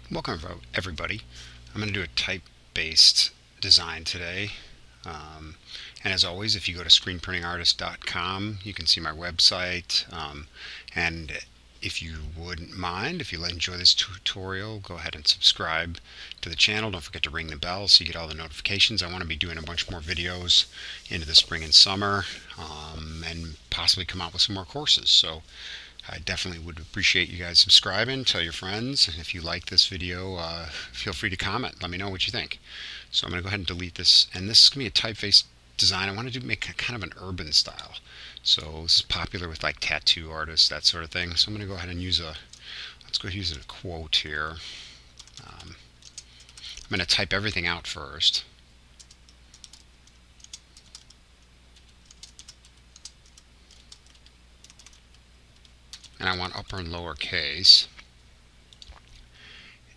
Welcome everybody. I'm going to do a type-based design today. And as always, if you go to screenprintingartist.com, you can see my website. And if you wouldn't mind, if you enjoy this tutorial, go ahead and subscribe to the channel. Don't forget to ring the bell so you get all the notifications. I want to be doing a bunch more videos into the spring and summer, and possibly come out with some more courses. So I definitely would appreciate you guys subscribing. Tell your friends. And if you like this video, feel free to comment. Let me know what you think. So I'm going to go ahead and delete this. And this is going to be a typeface design. I wanted to make a kind of an urban style. So this is popular with like tattoo artists, that sort of thing. So I'm going to go ahead and use let's go use a quote here. I'm going to type everything out first. And I want upper and lower case.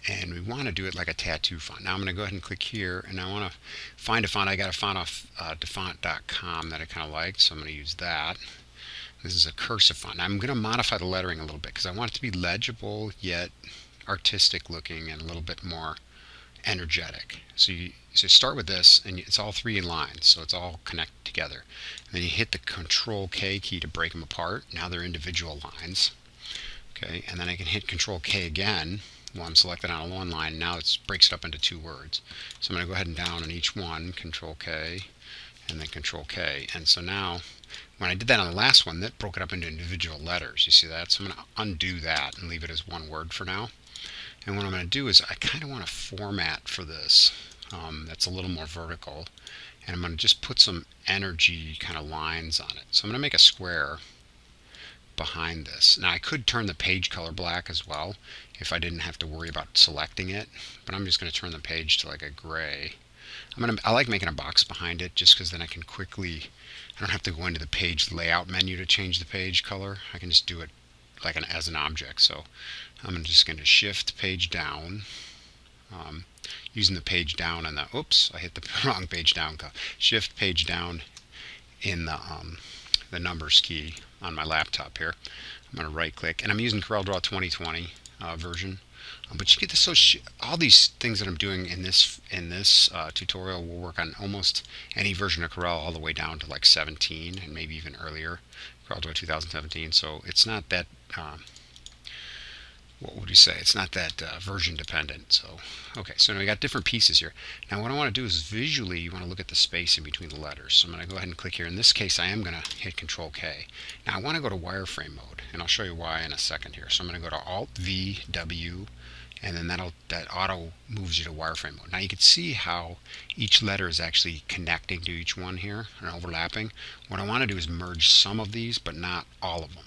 And we want to do it like a tattoo font. Now I'm going to go ahead and click here, and I want to find a font. I got a font off defont.com that I kind of liked, so I'm going to use that. This is a cursive font. Now I'm going to modify the lettering a little bit because I want it to be legible yet artistic looking and a little bit more energetic. So you start with this, and it's all three lines, so it's all connected together. And then you hit the Control K key to break them apart. Now they're individual lines. Okay, and then I can hit Control K again. Well, I'm selected on a one line. Now it breaks it up into two words. So I'm going to go ahead and down on each one, Control K, and then Control K. And so now, when I did that on the last one, that broke it up into individual letters. You see that? So I'm going to undo that and leave it as one word for now. And what I'm going to do is I kind of want to format for this that's a little more vertical. And I'm going to just put some energy kind of lines on it. So I'm going to make a square behind this. Now I could turn the page color black as well if I didn't have to worry about selecting it, but I'm just going to turn the page to like a gray. I like making a box behind it just because then I can quickly, I don't have to go into the page layout menu to change the page color. I can just do it like as an object. So I'm just going to shift page down, using the page down and oops, I hit the wrong page down. Shift page down in the numbers key on my laptop here. I'm going to right click, and I'm using CorelDRAW 2020 version. But you get this, so all these things that I'm doing in this tutorial will work on almost any version of Corel, all the way down to like 17 and maybe even earlier, CorelDRAW 2017. So it's not that what would you say? It's not that version dependent. So okay, so now we got different pieces here. Now what I want to do is visually, you want to look at the space in between the letters. So I'm going to go ahead and click here. In this case, I am going to hit Control K. Now I want to go to wireframe mode, and I'll show you why in a second here. So I'm going to go to Alt V W, and then that auto moves you to wireframe mode. Now you can see how each letter is actually connecting to each one here and overlapping. What I want to do is merge some of these, but not all of them.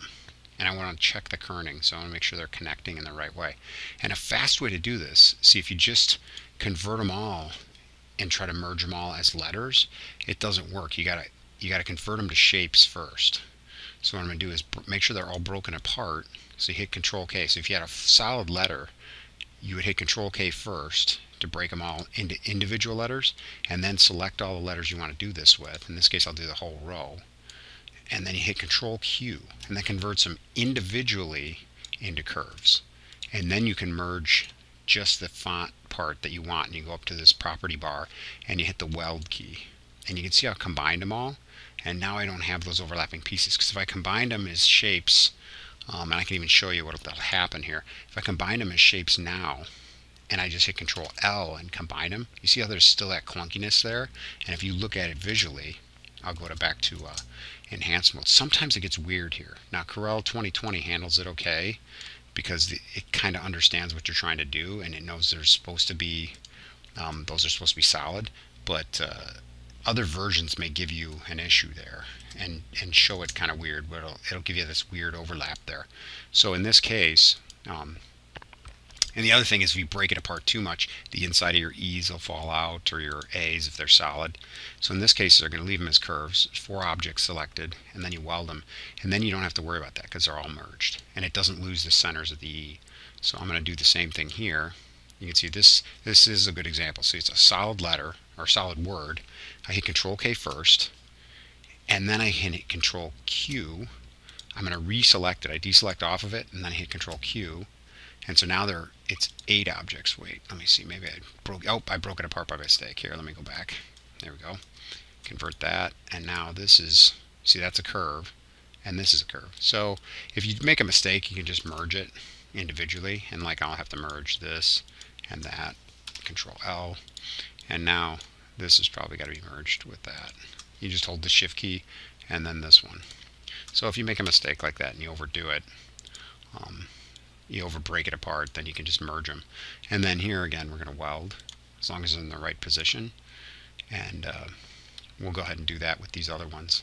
And I want to check the kerning, so I want to make sure they're connecting in the right way. And a fast way to do this, see, if you just convert them all and try to merge them all as letters, it doesn't work. You gotta convert them to shapes first. So what I'm going to do is make sure they're all broken apart. So you hit Control K. So if you had a solid letter, you would hit Control K first to break them all into individual letters, and then select all the letters you want to do this with. In this case, I'll do the whole row. And then you hit Control Q, and that converts them individually into curves. And then you can merge just the font part that you want, and you go up to this property bar and you hit the weld key, and you can see how I combined them all. And now I don't have those overlapping pieces, because if I combined them as shapes, and I can even show you what'll happen here. If I combine them as shapes now, and I just hit Control L and combine them, you see how there's still that clunkiness there? And if you look at it visually, I'll go back to enhance mode. Sometimes it gets weird here. Now Corel 2020 handles it okay, because it kind of understands what you're trying to do, and it knows there's supposed to be those are supposed to be solid, but other versions may give you an issue there and show it kind of weird, but it'll give you this weird overlap there. So in this case, and the other thing is, if you break it apart too much, the inside of your E's will fall out, or your A's if they're solid. So in this case, they're going to leave them as curves, 4 objects selected, and then you weld them. And then you don't have to worry about that because they're all merged. And it doesn't lose the centers of the E. So I'm going to do the same thing here. You can see this is a good example. See, it's a solid letter, or solid word. I hit Control K first, and then I hit Control Q. I'm going to reselect it. I deselect off of it, and then I hit Control Q. And so now it's 8 objects. Wait, let me see. Maybe I broke it apart by mistake. Here, let me go back. There we go. Convert that. And now this is, see, that's a curve. And this is a curve. So if you make a mistake, you can just merge it individually. And like I'll have to merge this and that. Control L. And now this has probably got to be merged with that. You just hold the Shift key and then this one. So if you make a mistake like that and you overdo it, you break it apart, then you can just merge them. And then here again, we're going to weld as long as it's in the right position. And we'll go ahead and do that with these other ones.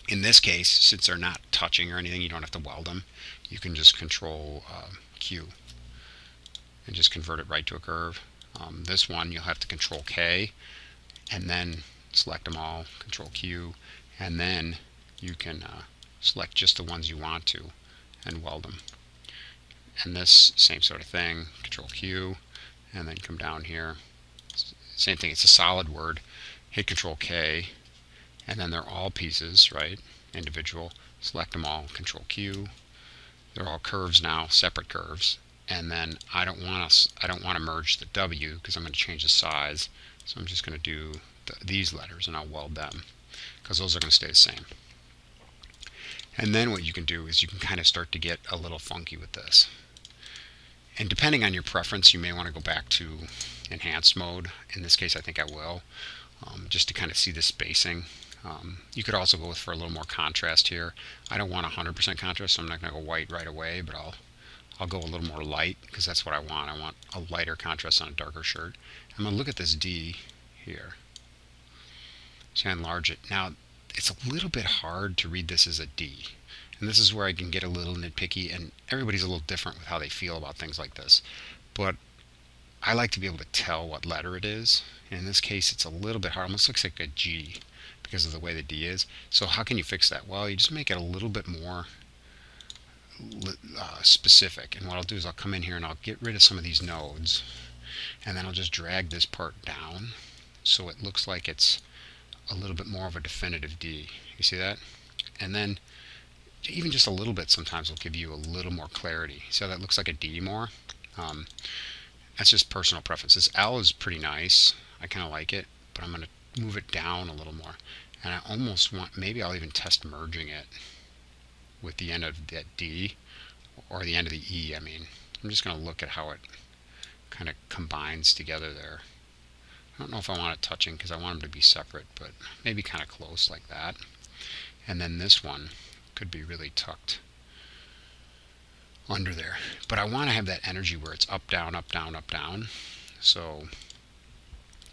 In this case, since they're not touching or anything, you don't have to weld them. You can just Control Q and just convert it right to a curve. This one you'll have to Control K and then select them all, Control Q, and then you can select just the ones you want to and weld them. And this same sort of thing, Control Q, and then come down here. Same thing, it's a solid word. Hit Control K, and then they're all pieces, right? Individual. Select them all, Control Q. They're all curves now, separate curves. And then I don't want to merge the W because I'm going to change the size. So I'm just going to do these letters and I'll weld them because those are going to stay the same. And then what you can do is you can kind of start to get a little funky with this. And depending on your preference, you may want to go back to enhanced mode. In this case, I think I will, just to kind of see the spacing. You could also go for a little more contrast here. I don't want 100% contrast, so I'm not going to go white right away, but I'll go a little more light because that's what I want. I want a lighter contrast on a darker shirt. I'm going to look at this D here. So I enlarge it. Now, it's a little bit hard to read this as a D. And this is where I can get a little nitpicky, and everybody's a little different with how they feel about things like this. But I like to be able to tell what letter it is. And in this case, it's a little bit hard. It almost looks like a G because of the way the D is. So how can you fix that? Well, you just make it a little bit more specific. And what I'll do is I'll come in here and I'll get rid of some of these nodes. And then I'll just drag this part down so it looks like it's a little bit more of a definitive D. You see that? And then even just a little bit sometimes will give you a little more clarity. See how that looks like a D more? That's just personal preference. This L is pretty nice. I kind of like it, but I'm going to move it down a little more. And I almost want, maybe I'll even test merging it with the end of that D, or the end of the E, I mean. I'm just going to look at how it kind of combines together there. I don't know if I want it touching because I want them to be separate, but maybe kind of close like that. And then this one could be really tucked under there. But I want to have that energy where it's up, down, up, down, up, down. So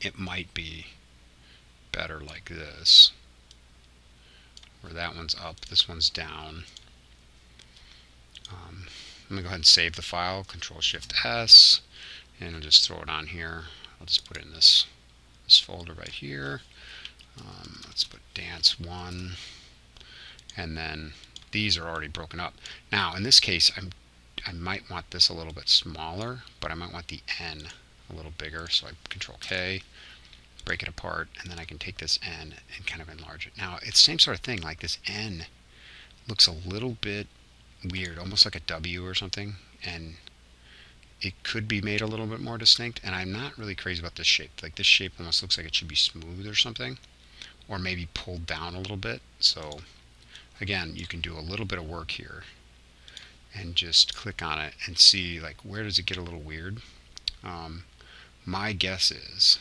it might be better like this, where that one's up, this one's down. I'm going to go ahead and save the file, Control-Shift-S, and I'll just throw it on here. I'll just put it in this folder right here. Let's put dance 1, and then these are already broken up. Now in this case I might want this a little bit smaller, but I might want the N a little bigger, so I Control K, break it apart, and then I can take this N and kind of enlarge it. Now it's the same sort of thing, like this N looks a little bit weird, almost like a W or something, and it could be made a little bit more distinct. And I'm not really crazy about this shape. Like this shape almost looks like it should be smooth or something, or maybe pulled down a little bit. So again, you can do a little bit of work here and just click on it and see, like, where does it get a little weird. My guess is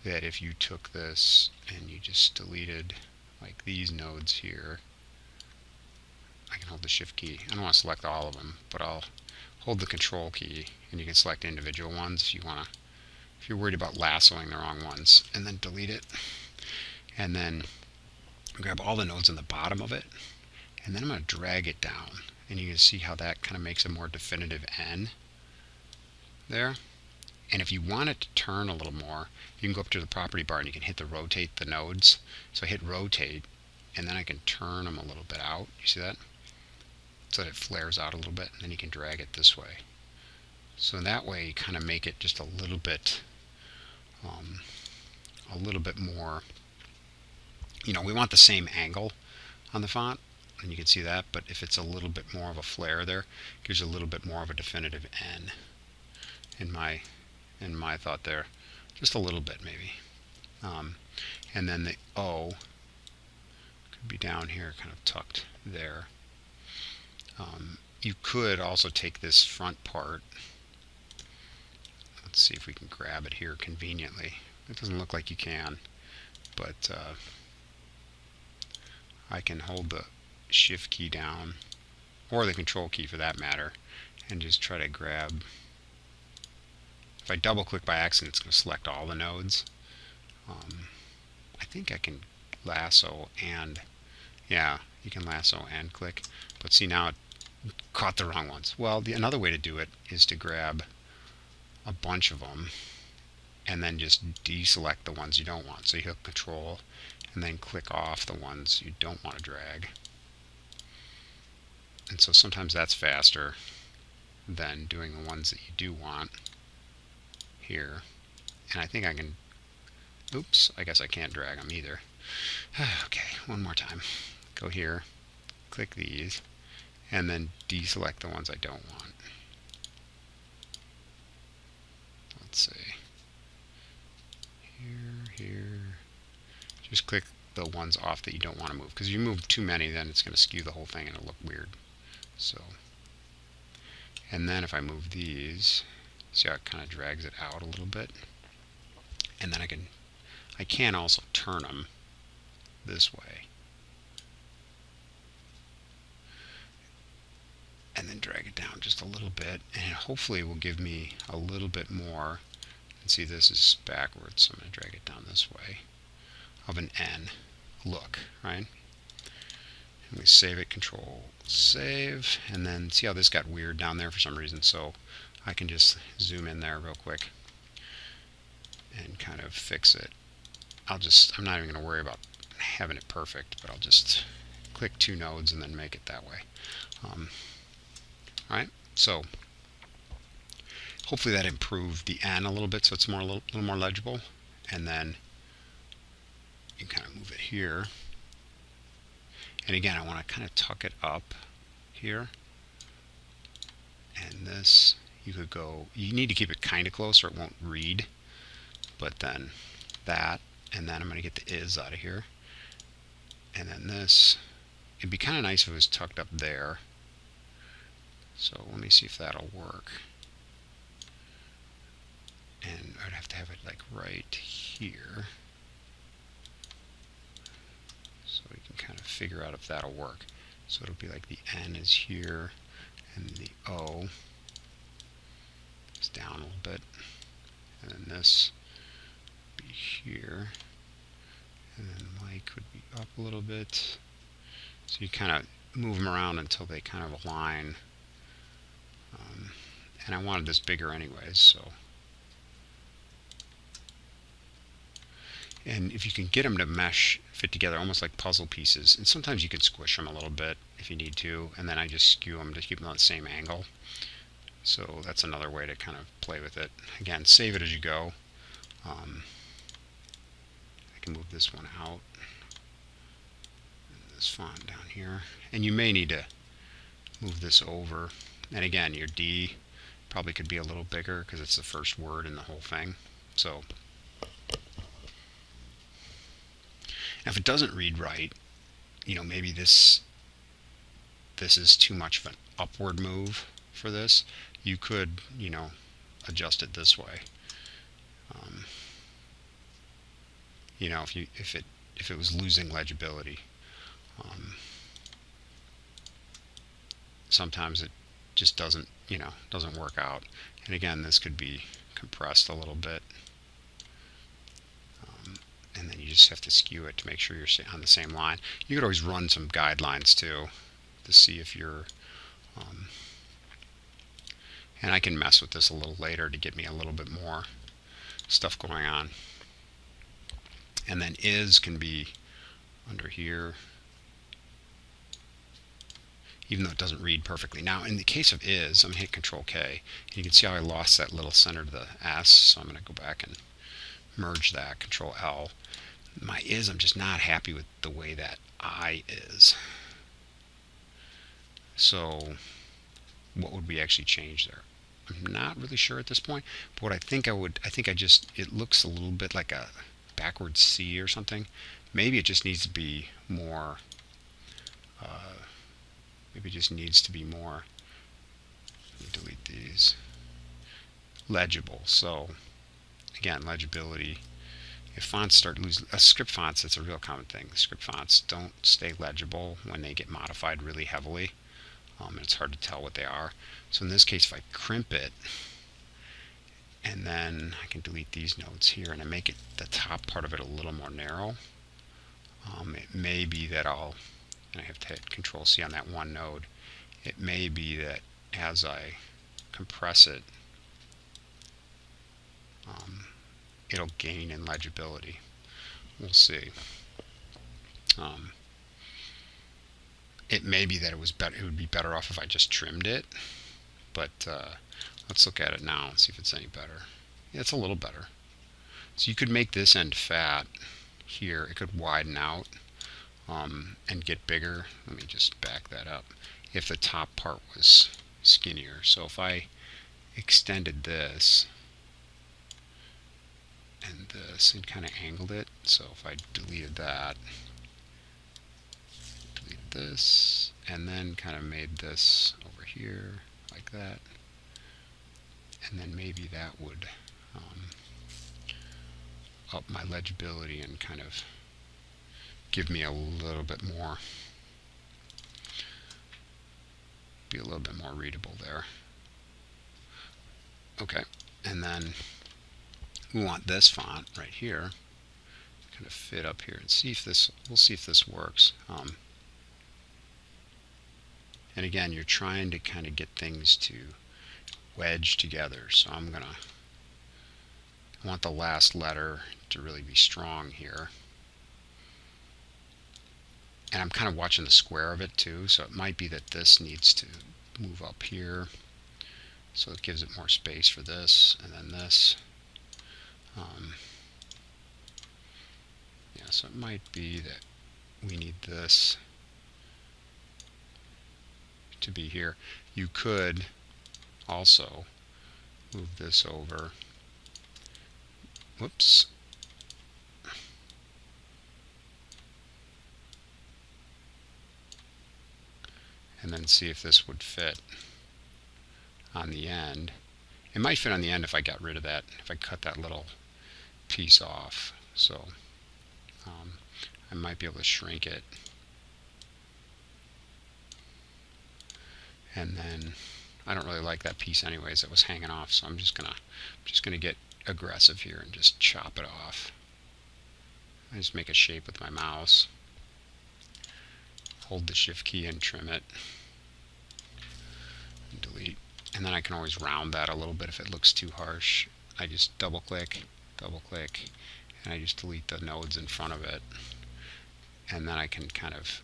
that if you took this and you just deleted like these nodes here, I can hold the Shift key. I don't want to select all of them, but I'll hold the Control key, and you can select individual ones if you want to, if you're worried about lassoing the wrong ones, and then delete it. And then grab all the nodes on the bottom of it, and then I'm going to drag it down, and you can see how that kind of makes a more definitive N there. And if you want it to turn a little more, you can go up to the property bar and you can hit the rotate the nodes. So I hit rotate, and then I can turn them a little bit out. You see that? So that it flares out a little bit, and then you can drag it this way. So that way you kind of make it just a little bit more, you know, we want the same angle on the font, and you can see that, but if it's a little bit more of a flare there, it gives a little bit more of a definitive N in my thought there, just a little bit maybe. And then the O could be down here, kind of tucked there. You could also take this front part. Let's see if we can grab it here conveniently. It doesn't look like you can, but I can hold the Shift key down, or the Control key for that matter, and just try to grab. If I double click by accident, it's going to select all the nodes. I think I can lasso and, yeah, you can lasso and click, but see, now it caught the wrong ones. Well, another way to do it is to grab a bunch of them and then just deselect the ones you don't want. So you hit Control and then click off the ones you don't want to drag. And so sometimes that's faster than doing the ones that you do want here. And I think I can, oops, I guess I can't drag them either. Okay, one more time. Go here, click these, and then deselect the ones I don't want. Let's see. Here. Just click the ones off that you don't want to move, because if you move too many, then it's going to skew the whole thing and it'll look weird. So, and then if I move these, see how it kind of drags it out a little bit, and then I can also turn them this way, and then drag it down just a little bit, and hopefully it will give me a little bit more. And see, this is backwards, so I'm going to drag it down this way, of an N look, right? And we save it, Control save, and then see how this got weird down there for some reason. So I can just zoom in there real quick and kind of fix it. I'm not even going to worry about having it perfect, but I'll just click two nodes and then make it that way. Alright, so hopefully that improved the N a little bit, so it's a little more legible. And then you can kind of move it here. And again, I want to kind of tuck it up here. And this, you could go, you need to keep it kind of close or it won't read. But then that, and then I'm going to get the is out of here. And then this, it'd be kind of nice if it was tucked up there. So let me see if that'll work. And I'd have to have it like right here. So we can kind of figure out if that'll work. So it'll be like the N is here, and the O is down a little bit, and then this would be here, and then Mike would be up a little bit. So you kind of move them around until they kind of align. And I wanted this bigger anyways, so. And if you can get them to mesh, fit together almost like puzzle pieces, and sometimes you can squish them a little bit if you need to, and then I just skew them to keep them on the same angle. So that's another way to kind of play with it. Again, save it as you go. I can move this one out, and this font down here, and you may need to move this over. And again, your D probably could be a little bigger because it's the first word in the whole thing. So if it doesn't read right, you know, maybe this is too much of an upward move for this. You could, you know, adjust it this way. You know, if it was losing legibility, sometimes it just doesn't work out. And again, this could be compressed a little bit. And then you just have to skew it to make sure you're on the same line. You could always run some guidelines too to see if you're and I can mess with this a little later to get me a little bit more stuff going on. And then is can be under here, even though it doesn't read perfectly. Now in the case of is, I'm going to hit Control K, and you can see how I lost that little center to the S, so I'm going to go back and merge that, Control L. My is, I'm just not happy with the way that I is. So what would we actually change there? I'm not really sure at this point, but what I think it looks a little bit like a backwards C or something. Maybe it just needs to be more, let me delete these, legible. So again, legibility. If fonts start losing, script fonts, that's a real common thing. Script fonts don't stay legible when they get modified really heavily. And it's hard to tell what they are. So in this case, if I crimp it, and then I can delete these nodes here, and I make it the top part of it a little more narrow, it may be that and I have to hit Control C on that one node, it may be that as I compress it, it'll gain in legibility. We'll see. It may be that it would be better off if I just trimmed it, but let's look at it now and see if it's any better. Yeah, it's a little better. So you could make this end fat here. It could widen out and get bigger. Let me just back that up. If the top part was skinnier. So if I extended this and this and kind of angled it, so if I deleted that, deleted this, and then kind of made this over here like that, and then maybe that would up my legibility and kind of give me a little bit more, be a little bit more readable there. Okay, and then we want this font right here kind of fit up here and see if this, we'll see if this works. And again, you're trying to kind of get things to wedge together. So I want the last letter to really be strong here. And I'm kind of watching the square of it too, so it might be that this needs to move up here. So it gives it more space for this, and then this. Yeah, so it might be that we need this to be here. You could also move this over. Whoops. And then see if this would fit on the end. It might fit on the end if I got rid of that, if I cut that little piece off. So I might be able to shrink it. And then I don't really like that piece anyways that was hanging off, so I'm just gonna get aggressive here and just chop it off. I just make a shape with my mouse. Hold the shift key and trim it. And delete. And then I can always round that a little bit if it looks too harsh. I just double click, and I just delete the nodes in front of it. And then I can kind of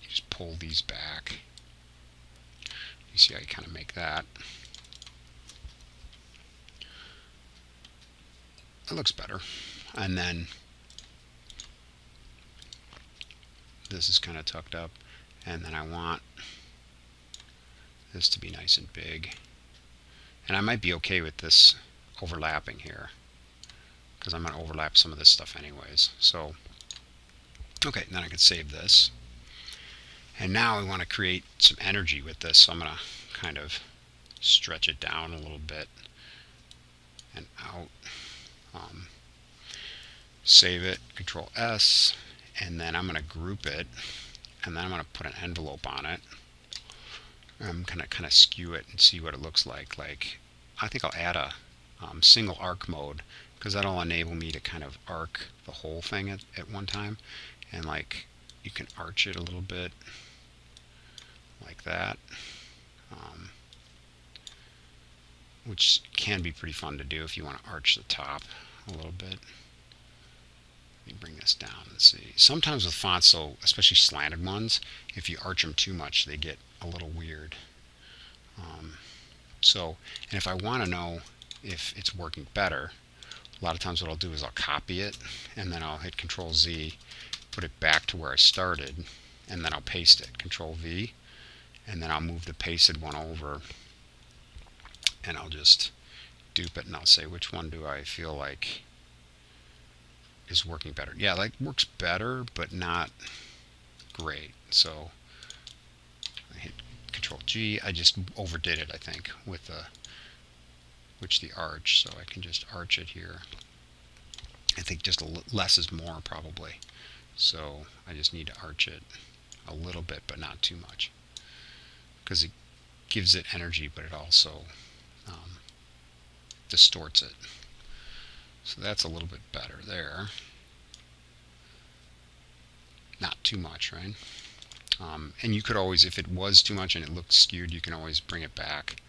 just pull these back. You see how you kind of make that. It looks better. And then this is kind of tucked up, and then I want this to be nice and big. And I might be okay with this overlapping here, because I'm going to overlap some of this stuff anyways. So, okay, then I can save this. And now we want to create some energy with this, so I'm going to kind of stretch it down a little bit and out. Save it, Control S, and then I'm going to group it, and then I'm going to put an envelope on it. I'm going to kind of skew it and see what it looks like. I think I'll add a single arc mode, because that'll enable me to kind of arc the whole thing at one time. And like, you can arch it a little bit like that, which can be pretty fun to do if you want to arch the top a little bit. Let me bring this down and see. Sometimes with fonts, so especially slanted ones, if you arch them too much, they get a little weird. And if I want to know if it's working better, a lot of times what I'll do is I'll copy it, and then I'll hit Control Z, put it back to where I started, and then I'll paste it, Control V, and then I'll move the pasted one over, and I'll just dupe it, and I'll say which one do I feel like is working better. Yeah, like works better, but not great. So I hit Control G. I just overdid it, I think, with the arch. So I can just arch it here. I think just less is more probably. So I just need to arch it a little bit, but not too much, because it gives it energy, but it also distorts it. So that's a little bit better there. Not too much, right? And you could always, if it was too much and it looked skewed, you can always bring it back,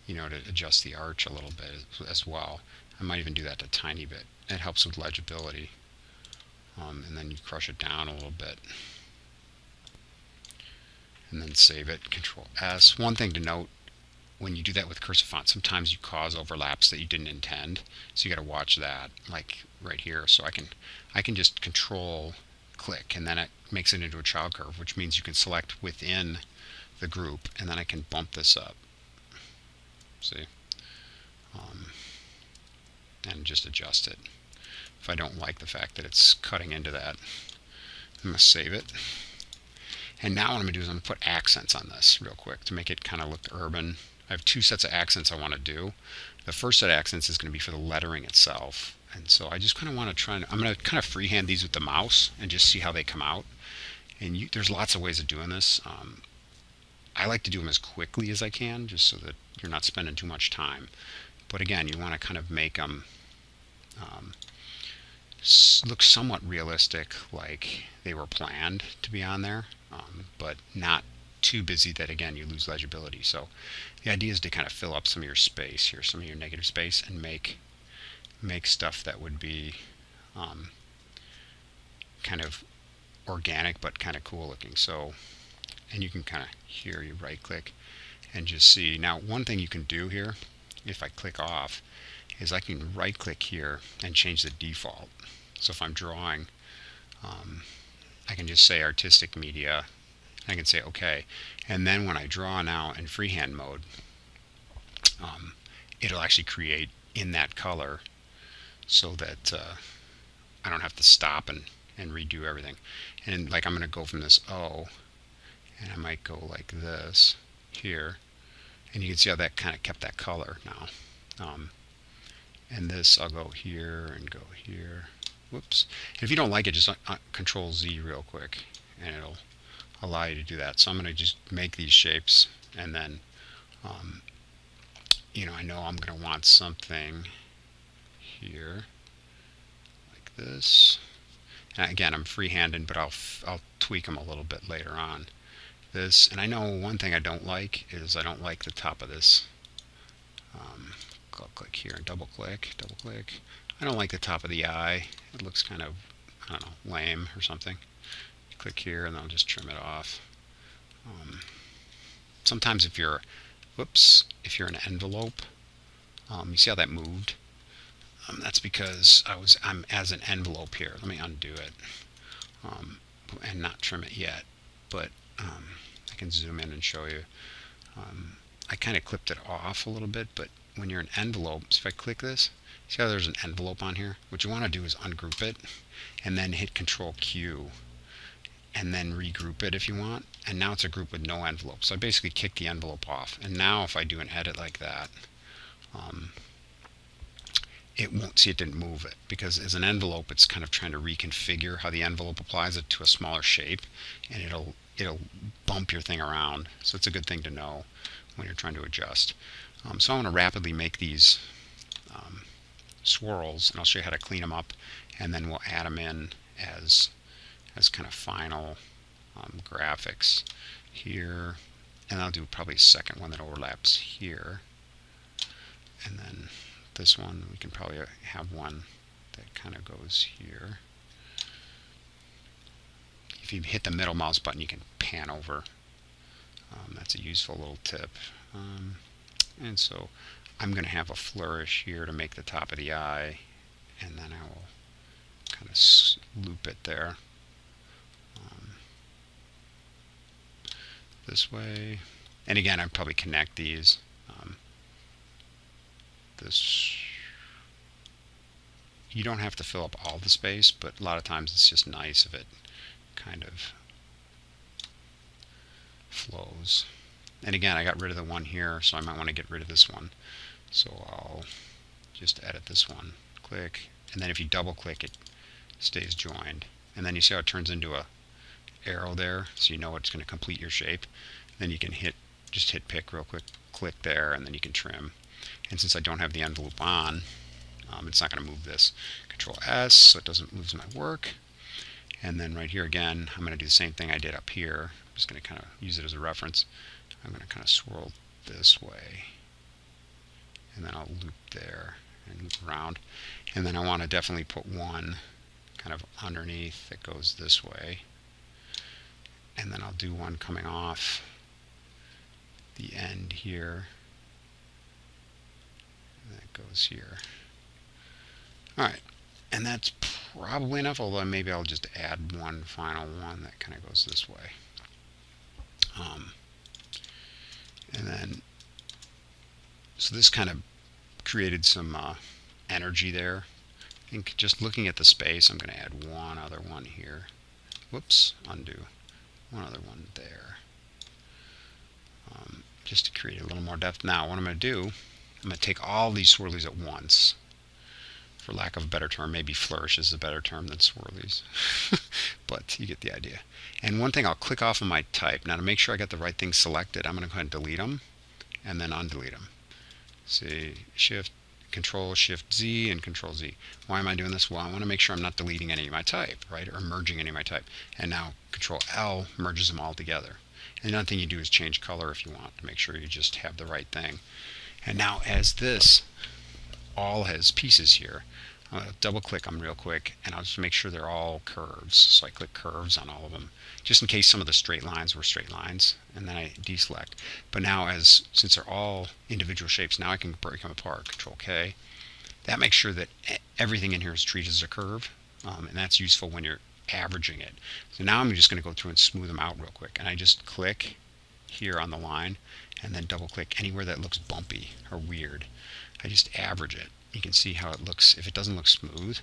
you know, to adjust the arch a little bit as well. I might even do that a tiny bit. It helps with legibility. And then you crush it down a little bit. And then save it, Control S. One thing to note, when you do that with cursive font, sometimes you cause overlaps that you didn't intend. So you got to watch that, like right here. So I can just Control click, and then it makes it into a child curve, which means you can select within the group, and then I can bump this up. See? And just adjust it. If I don't like the fact that it's cutting into that, I'm going to save it. And now what I'm going to do is I'm going to put accents on this real quick to make it kind of look urban. I have two sets of accents I want to do. The first set of accents is going to be for the lettering itself. And so I just kind of want to try and, I'm going to kind of freehand these with the mouse and just see how they come out. And there's lots of ways of doing this. I like to do them as quickly as I can, just so that you're not spending too much time. But again, you want to kind of make them look somewhat realistic, like they were planned to be on there, but not too busy that, again, you lose legibility. So the idea is to kind of fill up some of your space here, some of your negative space, and make stuff that would be kind of organic but kind of cool looking. So, and you can kind of here, you right click and just see. Now, one thing you can do here, if I click off, is I can right click here and change the default. So if I'm drawing, I can just say artistic media. I can say OK, and then when I draw now in freehand mode, it'll actually create in that color, so that I don't have to stop and redo everything. And like I'm going to go from this O, and I might go like this here, and you can see how that kind of kept that color now. And this, I'll go here and go here. Whoops. And if you don't like it, just Control Z real quick, and it'll allow you to do that. So I'm going to just make these shapes, and then you know, I know I'm going to want something here like this. And again, I'm freehanding, but I'll tweak them a little bit later on. This, and I know one thing I don't like is I don't like the top of this. I'll click here and double click. I don't like the top of the eye. It looks kind of, I don't know, lame or something. Click here, and then I'll just trim it off. Sometimes if you're, if you're an envelope, you see how that moved? That's because I'm as an envelope here. Let me undo it and not trim it yet. But I can zoom in and show you. I kind of clipped it off a little bit, but when you're an envelope, so if I click this, see how there's an envelope on here? What you want to do is ungroup it, and then hit Control Q, and then regroup it if you want. And now it's a group with no envelope. So I basically kicked the envelope off. And now if I do an edit like that, it won't see, it didn't move it, because as an envelope, it's kind of trying to reconfigure how the envelope applies it to a smaller shape, and it'll bump your thing around. So it's a good thing to know when you're trying to adjust. So I want to rapidly make these swirls, and I'll show you how to clean them up, and then we'll add them in as kind of final graphics here. And I'll do probably a second one that overlaps here, and then this one, we can probably have one that kind of goes here. If you hit the middle mouse button, you can pan over. That's a useful little tip. And so I'm going to have a flourish here to make the top of the eye, and then I will kind of loop it there. this way. And again, I'd probably connect these. This, you don't have to fill up all the space, but a lot of times it's just nice if it kind of flows. And again, I got rid of the one here, so I might want to get rid of this one. So I'll just edit this one, click, and then if you double click, it stays joined. And then you see how it turns into a arrow there, so you know it's going to complete your shape. Then you can just hit pick real quick, click there, and then you can trim. And since I don't have the envelope on, it's not going to move this. Control S, so it doesn't lose my work. And then right here again, I'm going to do the same thing I did up here. I'm just going to kind of use it as a reference. I'm going to kind of swirl this way, and then I'll loop there and loop around. And then I want to definitely put one kind of underneath that goes this way. And then I'll do one coming off the end here. And that goes here. Alright, and that's probably enough, although maybe I'll just add one final one that kind of goes this way. And then, so this kind of created some energy there. I think just looking at the space, I'm going to add one other one here. Whoops, undo. One other one there. Just to create a little more depth. Now, what I'm going to do, I'm going to take all these swirlies at once. For lack of a better term, maybe flourish is a better term than swirlies. But you get the idea. And one thing, I'll click off of my type. Now, to make sure I got the right thing selected, I'm going to go ahead and delete them and then undelete them. See, Control Shift Z and Control Z. Why am I doing this? Well, I want to make sure I'm not deleting any of my type, right, or merging any of my type. And now Control L merges them all together. And another thing you do is change color if you want to make sure you just have the right thing. And now, as this all has pieces here, I'm going to double click them real quick, and I'll just make sure they're all curves. So I click curves on all of them, just in case some of the straight lines were straight lines, and then I deselect. But now, since they're all individual shapes, now I can break them apart. Control K. That makes sure that everything in here is treated as a curve, and that's useful when you're averaging it. So now I'm just going to go through and smooth them out real quick, and I just click here on the line, and then double click anywhere that looks bumpy or weird. I just average it. You can see how it looks. If it doesn't look smooth,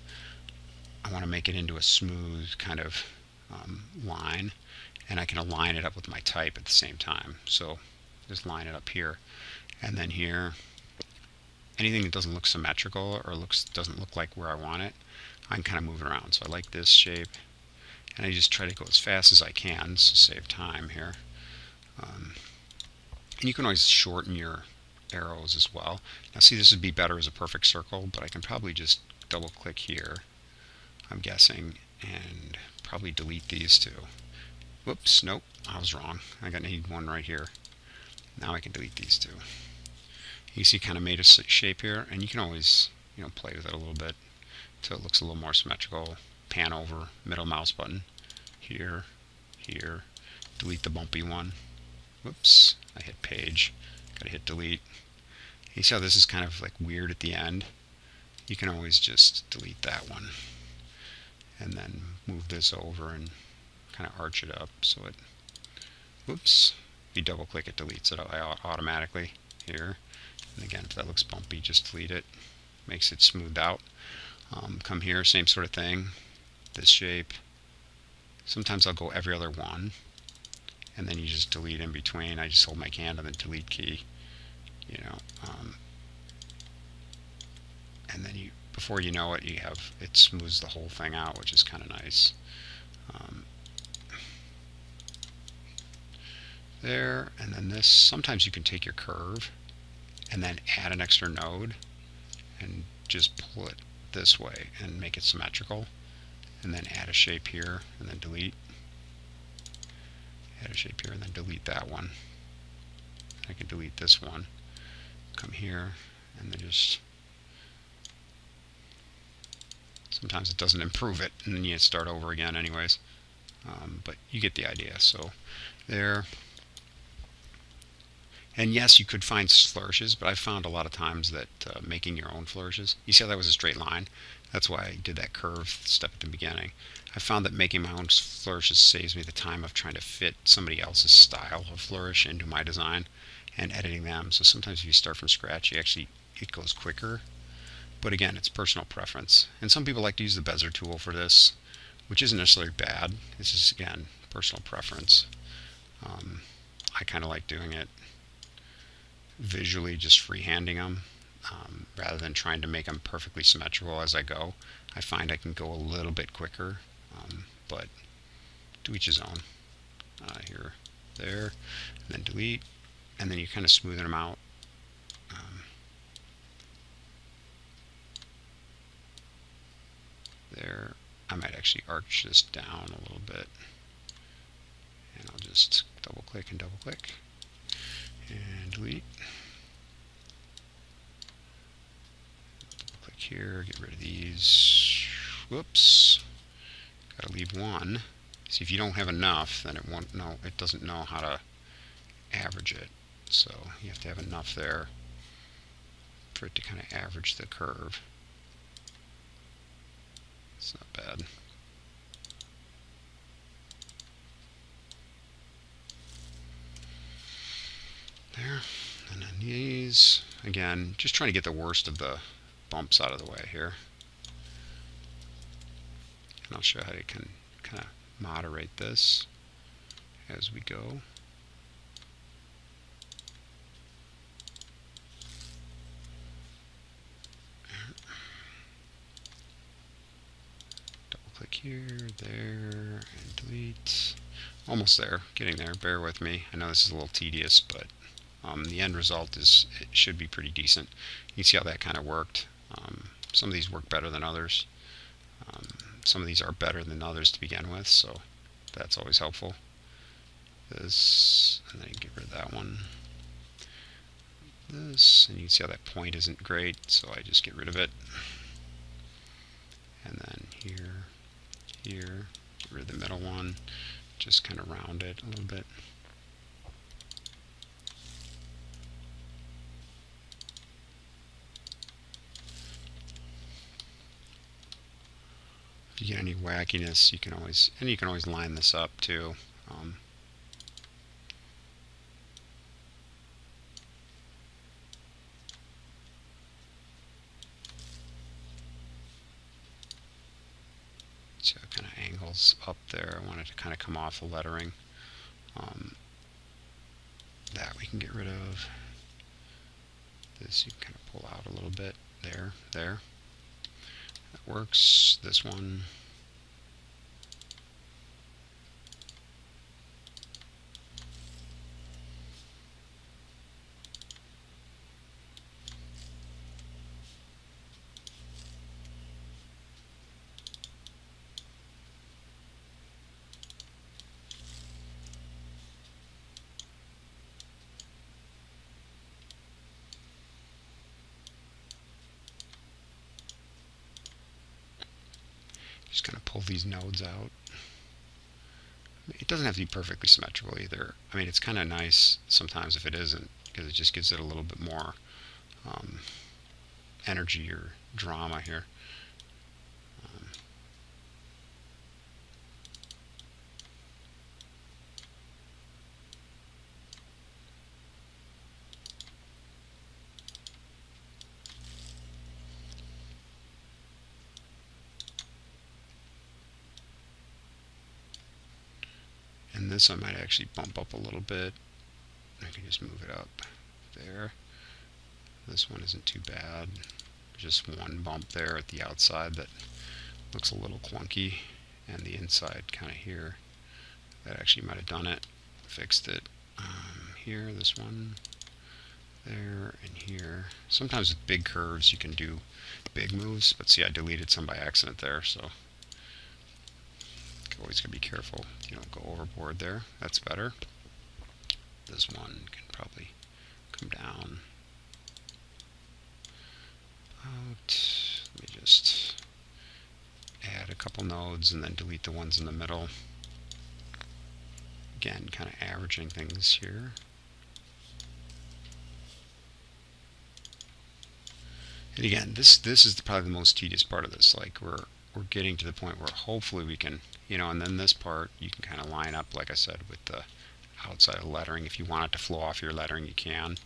I want to make it into a smooth kind of line, and I can align it up with my type at the same time. So just line it up here, and then here, anything that doesn't look symmetrical or doesn't look like where I want it, I can kind of move it around. So I like this shape, and I just try to go as fast as I can to save time here. And you can always shorten your arrows as well. Now see, this would be better as a perfect circle, but I can probably just double click here, I'm guessing, and probably delete these two. Whoops, nope, I was wrong. I need one right here. Now I can delete these two. You see, kind of made a shape here, and you can always, play with it a little bit until it looks a little more symmetrical. Pan over, middle mouse button, here, here, delete the bumpy one. Whoops, I hit page, gotta hit delete. You see how this is kind of like weird at the end? You can always just delete that one and then move this over and kind of arch it up so it, whoops, if you double click it deletes it automatically here. And again, if that looks bumpy, just delete it. Makes it smoothed out. Come here, same sort of thing. This shape. Sometimes I'll go every other one, and then you just delete in between. I just hold my hand on the delete key, and then before you know it, it smooths the whole thing out, which is kind of nice. There, and then this. Sometimes you can take your curve and then add an extra node and just pull it this way and make it symmetrical, and then add a shape here and then delete. Add a shape here and then delete that one. I can delete this one. Come here and then just, sometimes it doesn't improve it and then you start over again anyways, but you get the idea. So there, And yes, you could find flourishes, but I've found a lot of times that making your own flourishes, you see how that was a straight line? That's why I did that curve step at the beginning. I found that making my own flourishes saves me the time of trying to fit somebody else's style of flourish into my design and editing them. So sometimes if you start from scratch, it goes quicker. But again, it's personal preference. And some people like to use the Bezier tool for this, which isn't necessarily bad. It's just, again, personal preference. I kind of like doing it visually, just freehanding them, rather than trying to make them perfectly symmetrical as I go. I find I can go a little bit quicker, but to each his own. Here, there, and then delete, and then you're kind of smoothing them out. There, I might actually arch this down a little bit, and I'll just double click and double click and delete. Double click here, get rid of these. Whoops, gotta leave one. See, if you don't have enough, then it doesn't know how to average it. So you have to have enough there for it to kind of average the curve. It's not bad. There. And then these, again, just trying to get the worst of the bumps out of the way here. And I'll show you how you can kind of moderate this as we go. Click here, there, and delete. Almost there, getting there, bear with me. I know this is a little tedious, but the end result it should be pretty decent. You can see how that kind of worked. Some of these work better than others. Some of these are better than others to begin with, so that's always helpful. This, and then you get rid of that one. This, and you can see how that point isn't great, so I just get rid of it. And then here, here, get rid of the middle one, just kind of round it a little bit. If you get any wackiness, you can always line this up too. So it kind of angles up there. I want it to kind of come off the lettering. That we can get rid of. This you can kind of pull out a little bit. There. That works. This one. Just kind of pull these nodes out. It doesn't have to be perfectly symmetrical either. I mean, it's kind of nice sometimes if it isn't, because it just gives it a little bit more energy or drama here. And this I might actually bump up a little bit. I can just move it up there. This one isn't too bad. Just one bump there at the outside that looks a little clunky, and the inside kind of here. That actually might have done it. Fixed it. Here, this one, there, and here. Sometimes with big curves you can do big moves, but see, I deleted some by accident there, so always got to be careful you don't go overboard there. That's better. This one can probably come down about, let me just add a couple nodes and then delete the ones in the middle. Again, kind of averaging things here. And again, this is probably the most tedious part of this. Like we're getting to the point where hopefully we can, and then this part you can kind of line up, like I said, with the outside of lettering. If you want it to flow off your lettering, you can.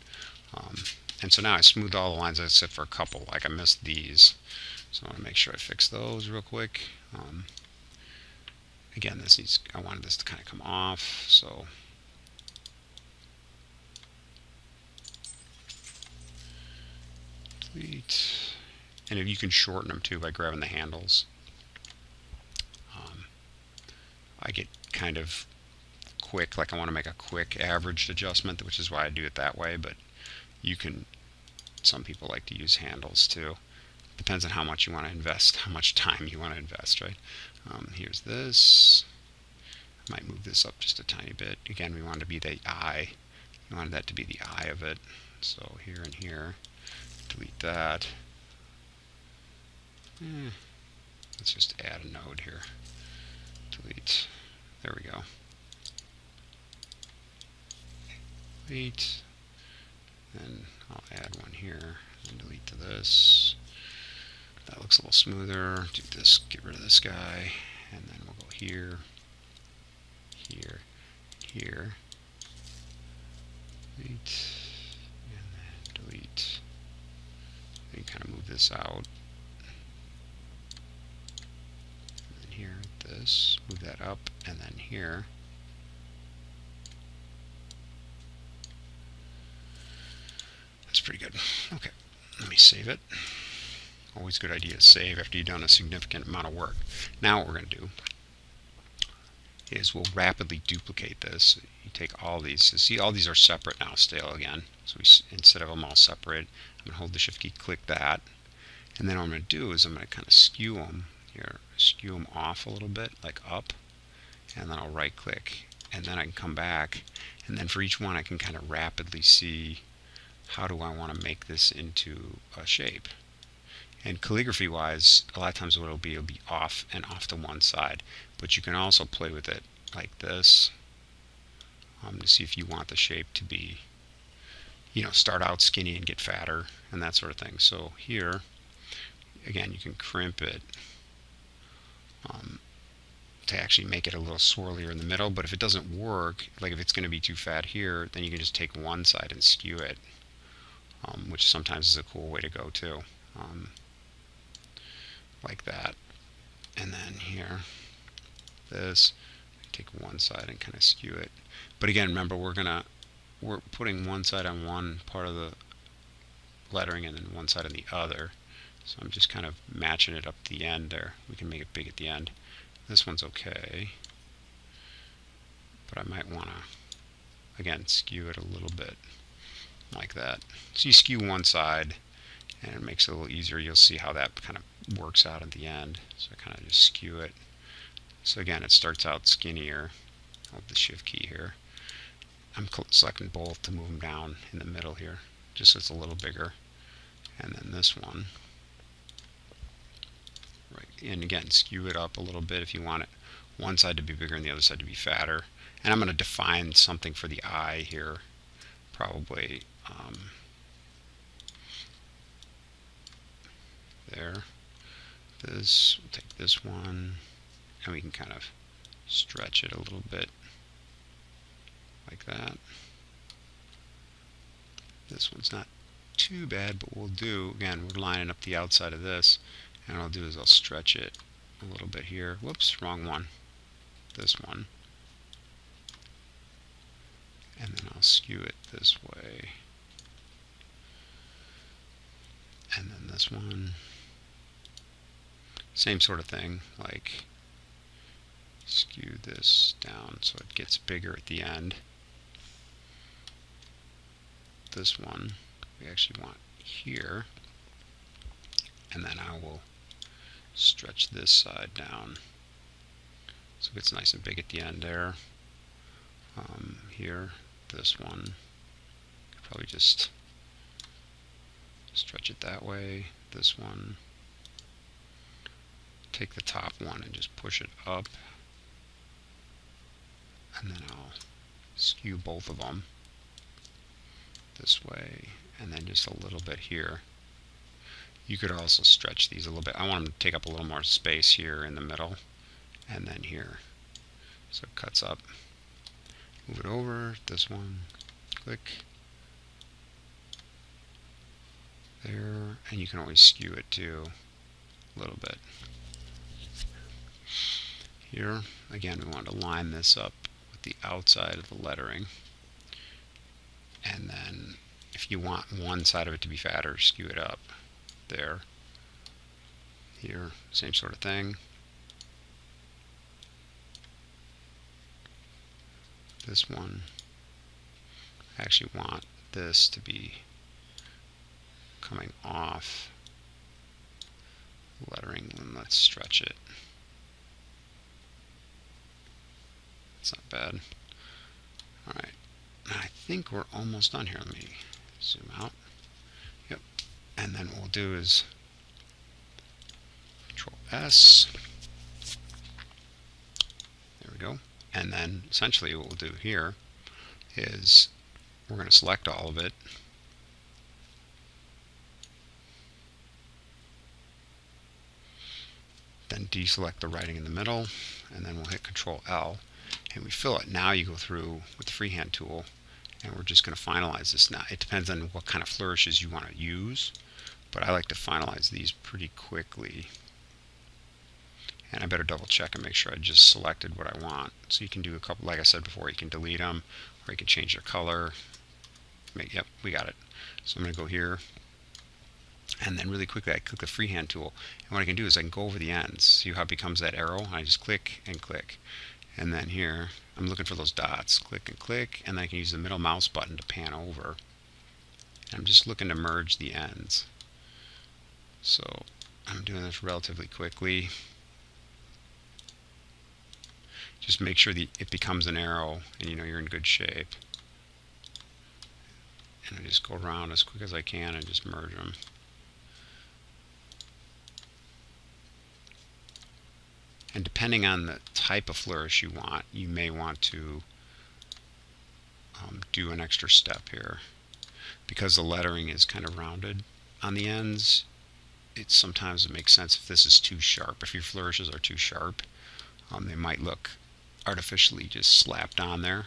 And so now I smoothed all the lines except for a couple. Like I missed these, so I want to make sure I fix those real quick. Again, I wanted this to kind of come off, so delete. And if you can shorten them too by grabbing the handles. I get kind of quick, like I want to make a quick averaged adjustment, which is why I do it that way, but you can, some people like to use handles too. Depends on how much you want to invest, how much time you want to invest, right? Here's this. I might move this up just a tiny bit. Again, we want to be the eye. We wanted that to be the eye of it. So here and here, delete that. Let's just add a node here. Delete. There we go. Delete. Then I'll add one here and delete to this. That looks a little smoother. Do this, get rid of this guy, and then we'll go here, here, here. Delete, and then delete. Then kind of move this out. And then here, this, move that up, and then here. That's pretty good. Okay, let me save it. Always a good idea to save after you've done a significant amount of work. Now what we're going to do is we'll rapidly duplicate this. You take all these. So see, all these are separate now still again. So instead of them all separate, I'm going to hold the Shift key, click that. And then what I'm going to do is I'm going to kind of skew them here, skew them off a little bit, like up. And then I'll right click. And then I can come back. And then for each one I can kind of rapidly see how do I want to make this into a shape. And calligraphy wise, a lot of times what it'll be off and off to one side. But you can also play with it like this to see if you want the shape to be, start out skinny and get fatter and that sort of thing. So here, again, you can crimp it to actually make it a little swirlier in the middle. But if it doesn't work, like if it's going to be too fat here, then you can just take one side and skew it, which sometimes is a cool way to go too. Like that. And then here, this, take one side and kind of skew it. But again, remember, we're putting one side on one part of the lettering and then one side on the other. So I'm just kind of matching it up to the end there. We can make it big at the end. This one's okay, but I might want to, again, skew it a little bit like that. So you skew one side and it makes it a little easier. You'll see how that kind of works out at the end. So I kind of just skew it. So again, it starts out skinnier. Hold the Shift key here. I'm selecting both to move them down in the middle here, just so it's a little bigger. And then this one, right, and again, skew it up a little bit if you want it one side to be bigger and the other side to be fatter. And I'm going to define something for the eye here, probably there. We'll take this one, and we can kind of stretch it a little bit like that. This one's not too bad, but we'll do, again, we're lining up the outside of this, and what I'll do is I'll stretch it a little bit here. Whoops, wrong one. This one. And then I'll skew it this way. And then this one. Same sort of thing, like skew this down so it gets bigger at the end. This one we actually want here, and then I will stretch this side down so it gets nice and big at the end there. Here, this one, probably just stretch it that way. This one, take the top one and just push it up, and then I'll skew both of them this way, and then just a little bit here. You could also stretch these a little bit. I want them to take up a little more space here in the middle and then here. So it cuts up. Move it over, this one, click, there, and you can always skew it too a little bit. Here, again, we want to line this up with the outside of the lettering. And then if you want one side of it to be fatter, skew it up there. Here, same sort of thing. This one, I actually want this to be coming off lettering, and let's stretch it. It's not bad. Alright, I think we're almost done here. Let me zoom out. Yep, and then what we'll do is Control S. There we go. And then essentially what we'll do here is we're going to select all of it. Then deselect the writing in the middle, and then we'll hit Control L, and we fill it. Now you go through with the Freehand tool, and we're just going to finalize this. Now it depends on what kind of flourishes you want to use, but I like to finalize these pretty quickly. And I better double check and make sure I just selected what I want. So you can do a couple, like I said before, you can delete them, or you can change their color. Yep, we got it. So I'm going to go here, and then really quickly I click the Freehand tool, and what I can do is I can go over the ends. See how it becomes that arrow? I just click and click. And then here, I'm looking for those dots. Click and click, and then I can use the middle mouse button to pan over. And I'm just looking to merge the ends. So I'm doing this relatively quickly. Just make sure it becomes an arrow, and you know you're in good shape. And I just go around as quick as I can and just merge them. And depending on the type of flourish you want, you may want to do an extra step here. Because the lettering is kind of rounded on the ends, sometimes it makes sense if this is too sharp. If your flourishes are too sharp, they might look artificially just slapped on there.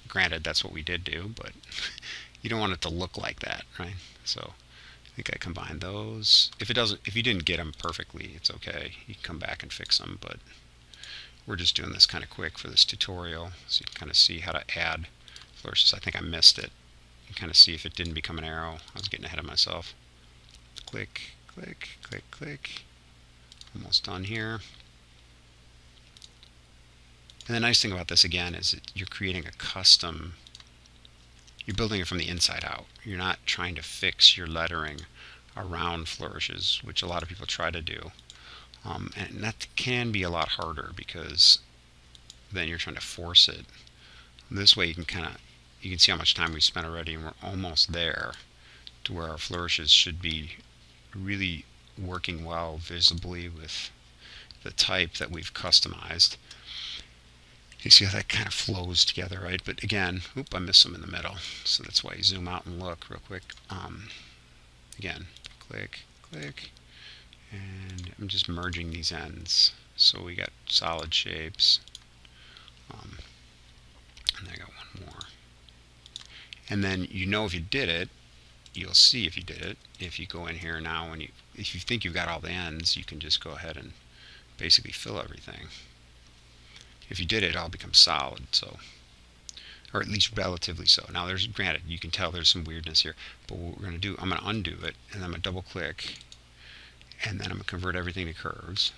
Granted, that's what we did do, but you don't want it to look like that, right? So I think I combined those. If you didn't get them perfectly, it's okay. You can come back and fix them, but we're just doing this kind of quick for this tutorial, so you can kind of see how to add flourishes. I think I missed it. You can kind of see if it didn't become an arrow. I was getting ahead of myself. Click, click, click, click. Almost done here. And the nice thing about this again is that you're creating a custom, you're building it from the inside out. You're not trying to fix your lettering around flourishes, which a lot of people try to do. And that can be a lot harder because then you're trying to force it. This way you can see how much time we've spent already, and we're almost there to where our flourishes should be really working well visibly with the type that we've customized. You see how that kind of flows together, right? But again, I missed some in the middle, so that's why you zoom out and look real quick. Again, click, click, and I'm just merging these ends. So we got solid shapes, and I got one more. And then you know if you did it, you'll see if you did it. If you go in here now, and if you think you've got all the ends, you can just go ahead and basically fill everything. If you did it, all becomes solid, so, or at least relatively so. Now granted, you can tell there's some weirdness here, but what we're going to do, I'm going to undo it, and I'm going to double click, and then I'm going to convert everything to curves.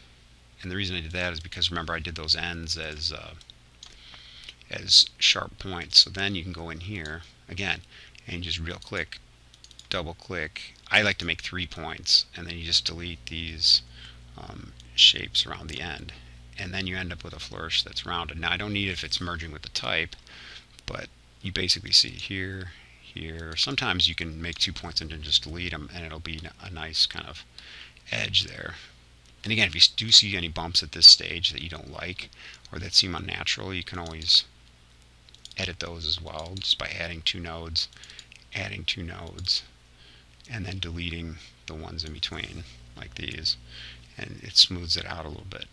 And the reason I did that is because remember I did those ends as sharp points. So then you can go in here again and just real click, double click. I like to make 3 points, and then you just delete these shapes around the end. And then you end up with a flourish that's rounded. Now I don't need it if it's merging with the type, but you basically see here, here. Sometimes you can make 2 points and then just delete them, and it'll be a nice kind of edge there. And again, if you do see any bumps at this stage that you don't like or that seem unnatural, you can always edit those as well, just by adding 2 nodes, and then deleting the ones in between, like these, and it smooths it out a little bit.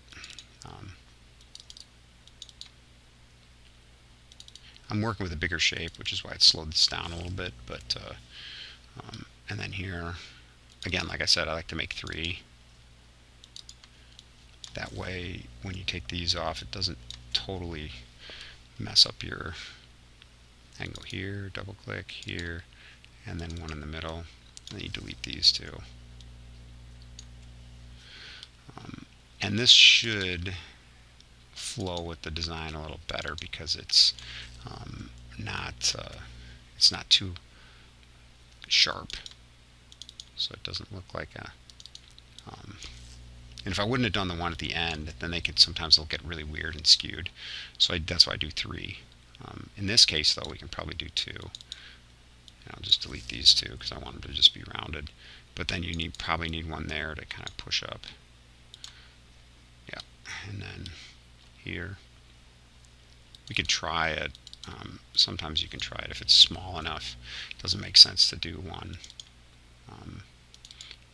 I'm working with a bigger shape, which is why it slowed this down a little bit, but and then here, again, like I said, I like to make 3. That way, when you take these off, it doesn't totally mess up your... I can go here, double click here, and then one in the middle, and then you delete these two. And this should flow with the design a little better because it's not too sharp, so it doesn't look like a... and if I wouldn't have done the one at the end, then sometimes they'll get really weird and skewed. So that's why I do 3. In this case, though, we can probably do 2. And I'll just delete these 2 because I want them to just be rounded. But then you probably need one there to kind of push up. Yeah, and then here we can try it. Sometimes you can try it if it's small enough. It doesn't make sense to do one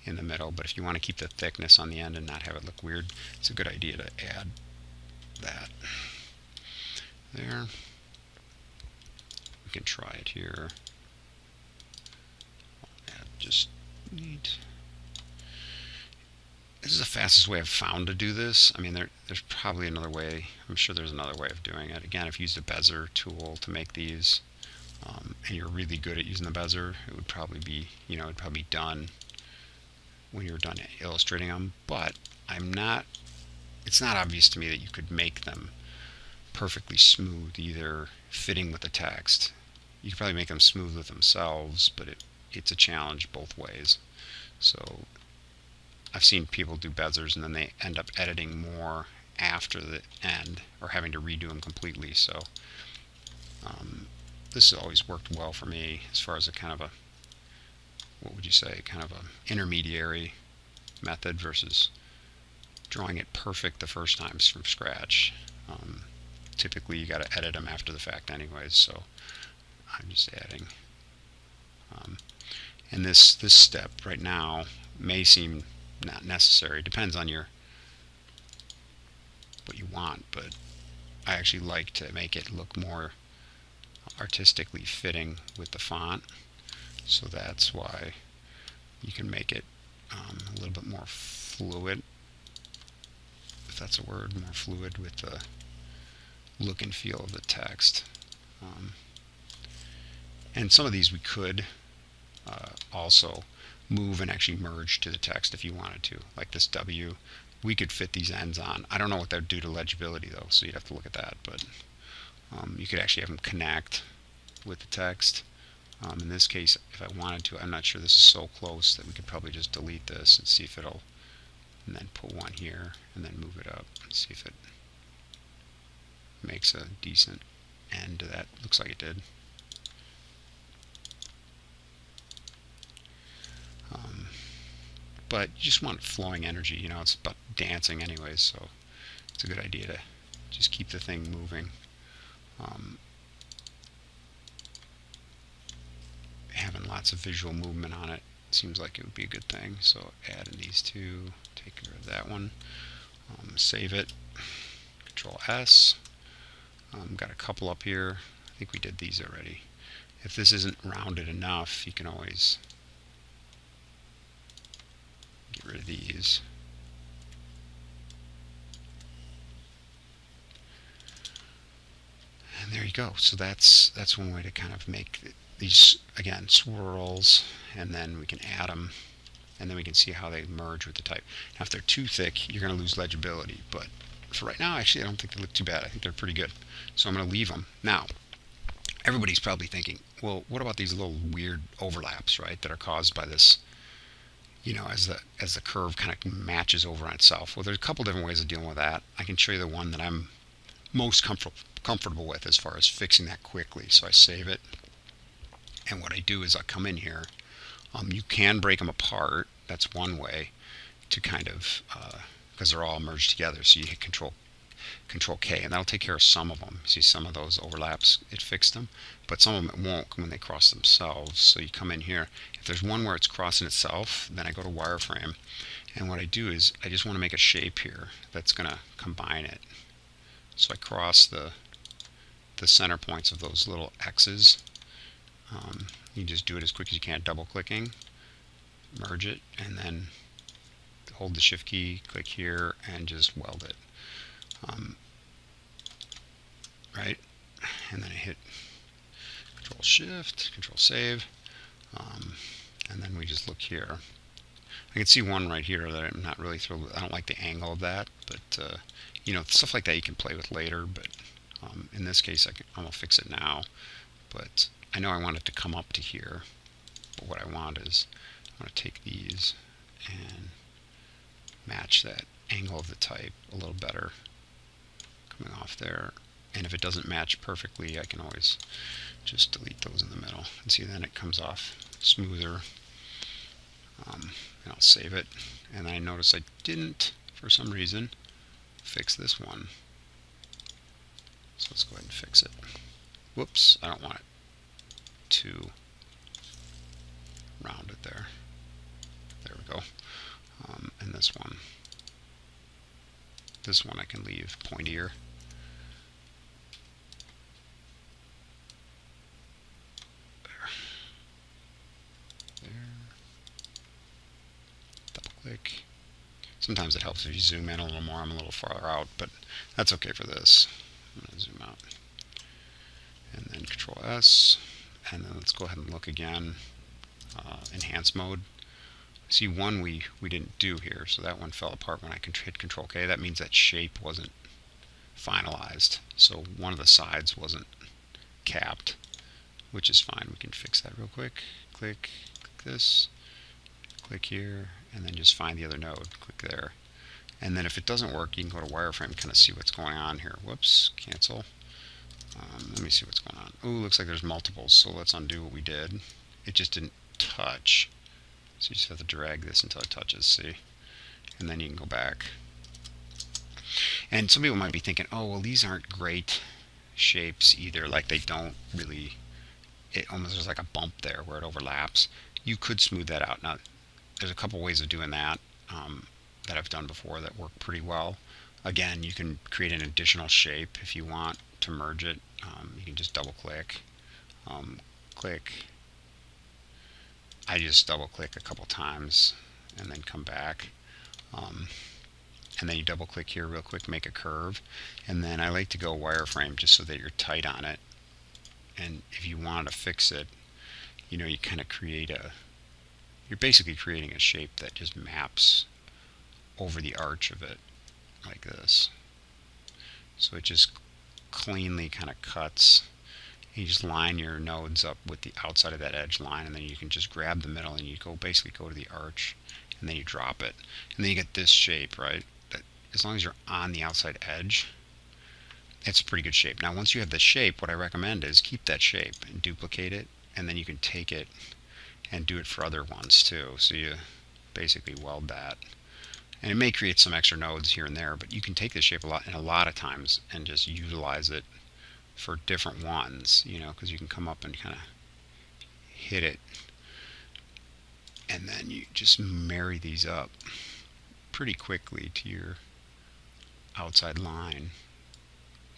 in the middle, but if you want to keep the thickness on the end and not have it look weird, it's a good idea to add that there. We can try it here. Just need... This is the fastest way I've found to do this. I mean, there's probably another way. I'm sure there's another way of doing it. Again, if you used a bezier tool to make these, and you're really good at using the bezier, it would probably be, it'd probably be done when you're done illustrating them. But it's not obvious to me that you could make them perfectly smooth, either fitting with the text. You could probably make them smooth with themselves, but it's a challenge both ways. So I've seen people do beziers and then they end up editing more after the end or having to redo them completely. So this has always worked well for me as far as a kind of a, what would you say, kind of a intermediary method versus drawing it perfect the first time from scratch. Typically you got to edit them after the fact anyways, so I'm just adding. And this step right now may seem not necessary. Depends on what you want, but I actually like to make it look more artistically fitting with the font, so that's why you can make it a little bit more fluid, if that's a word, more fluid with the look and feel of the text. And some of these we could also move and actually merge to the text if you wanted to. Like this W, we could fit these ends on. I don't know what that would do to legibility though, so you'd have to look at that, but you could actually have them connect with the text. In this case, if I wanted to, I'm not sure, this is so close that we could probably just delete this and see if it'll, and then put one here and then move it up and see if it makes a decent end to that. Looks like it did. But you just want flowing energy, it's about dancing anyways, so it's a good idea to just keep the thing moving. Having lots of visual movement on it seems like it would be a good thing, so add in these two, take care of that one, save it, Control S. Got a couple up here. I think we did these already. If this isn't rounded enough, you can always get rid of these. And there you go. So that's one way to kind of make these, again, swirls, and then we can add them, and then we can see how they merge with the type. Now if they're too thick, you're going to lose legibility, but for right now, actually, I don't think they look too bad. I think they're pretty good. So I'm going to leave them. Now, everybody's probably thinking, well, what about these little weird overlaps, right, that are caused by this, as the curve kind of matches over on itself? Well, there's a couple different ways of dealing with that. I can show you the one that I'm most comfortable with as far as fixing that quickly. So I save it, and what I do is I come in here. You can break them apart. That's one way to kind of, because they're all merged together. So you hit Control Control K, and that'll take care of some of them. See, some of those overlaps, it fixed them, but some of them it won't when they cross themselves. So you come in here. If there's one where it's crossing itself, then I go to Wireframe, and what I do is I just want to make a shape here that's going to combine it. So I cross the center points of those little X's. You just do it as quick as you can, double clicking, merge it, and then hold the shift key, click here, and just weld it. Right, and then I hit Control Shift, Control Save, and then we just look here. I can see one right here that I'm not really thrilled with. I don't like the angle of that, but you know, stuff like that you can play with later. But in this case, I'm gonna fix it now. But I know I want it to come up to here. But what I want is I want to take these and match that angle of the type a little better, coming off there. And if it doesn't match perfectly, I can always just delete those in the middle. And see, then it comes off smoother. And I'll save it. And I notice I didn't, for some reason, fix this one. So let's go ahead and fix it. Whoops, I don't want it too rounded there. There we go. And this one I can leave pointier. Double click. Sometimes it helps if you zoom in a little more. I'm a little farther out, but that's okay for this. I'm going to zoom out. And then Control S. And then let's go ahead and look again. Enhance mode. See, one we didn't do here, so that one fell apart when I hit Control K. That means that shape wasn't finalized. So one of the sides wasn't capped, which is fine. We can fix that real quick. Click this, click here, and then just find the other node. Click there. And then if it doesn't work, you can go to Wireframe and kind of see what's going on here. Whoops, cancel. Let me see what's going on. Ooh, looks like there's multiples, so let's undo what we did. It just didn't touch. So you just have to drag this until it touches, see? And then you can go back. And some people might be thinking, oh, well, these aren't great shapes either. Like, they don't really, it almost there's like a bump there where it overlaps. You could smooth that out. Now, there's a couple ways of doing that that I've done before that work pretty well. Again, you can create an additional shape if you want to merge it. You can just double click, click. I just double click a couple times and then come back. And then you double click here real quick, make a curve. And then I like to go wireframe just so that you're tight on it. And if you want to fix it, you know, you kind of create you're basically creating a shape that just maps over the arch of it like this. So it just cleanly kind of cuts. You just line your nodes up with the outside of that edge line, and then you can just grab the middle and you basically go to the arch, and then you drop it, and then you get this shape, right? That as long as you're on the outside edge, it's a pretty good shape. Now once you have the shape, what I recommend is keep that shape and duplicate it, and then you can take it and do it for other ones too. So you basically weld that, and it may create some extra nodes here and there, but you can take this shape a lot of times and just utilize it for different ones, you know, because you can come up and kind of hit it, and then you just marry these up pretty quickly to your outside line,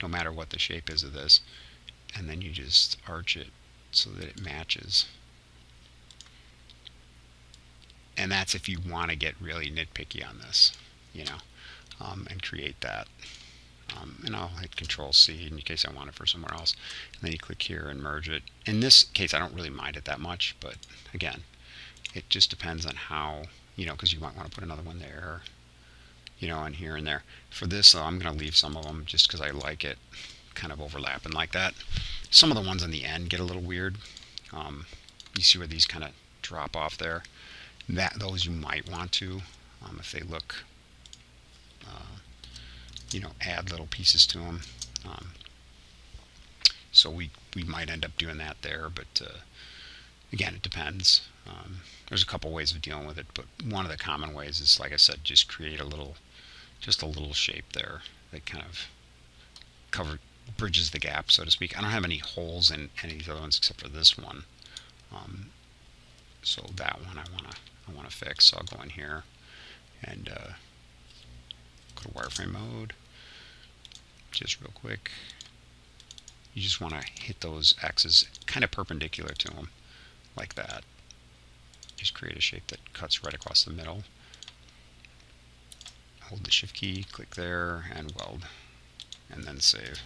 no matter what the shape is of this, and then you just arch it so that it matches. And that's if you want to get really nitpicky on this, you know, and create that. And I'll hit Control C in case I want it for somewhere else. And then you click here and merge it. In this case, I don't really mind it that much, but again, it just depends on how, you know, because you might want to put another one there, you know, and here and there. For this, though, I'm going to leave some of them just because I like it kind of overlapping like that. Some of the ones on the end get a little weird. You see where these kind of drop off there? Those you might want to, if they look, you know, add little pieces to them. So we might end up doing that there, but again, it depends. There's a couple ways of dealing with it, but one of the common ways is, like I said, just create just a little shape there that kind of bridges the gap, so to speak. I don't have any holes in any of the other ones except for this one. So that one I want to fix. So I'll go in here and go to wireframe mode. Just real quick, you just want to hit those X's kind of perpendicular to them, like that. Just create a shape that cuts right across the middle. Hold the shift key, click there, and weld, and then save.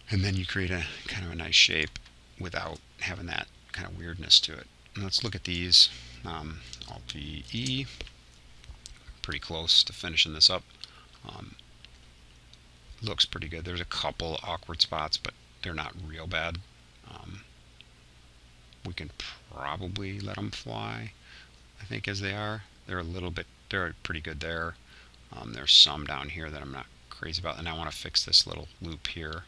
And then you create a kind of a nice shape without having that kind of weirdness to it. And let's look at these. Alt-E, pretty close to finishing this up. Looks pretty good. There's a couple awkward spots, but they're not real bad. We can probably let them fly, I think, as they are. They're pretty good there. There's some down here that I'm not crazy about, and I want to fix this little loop here.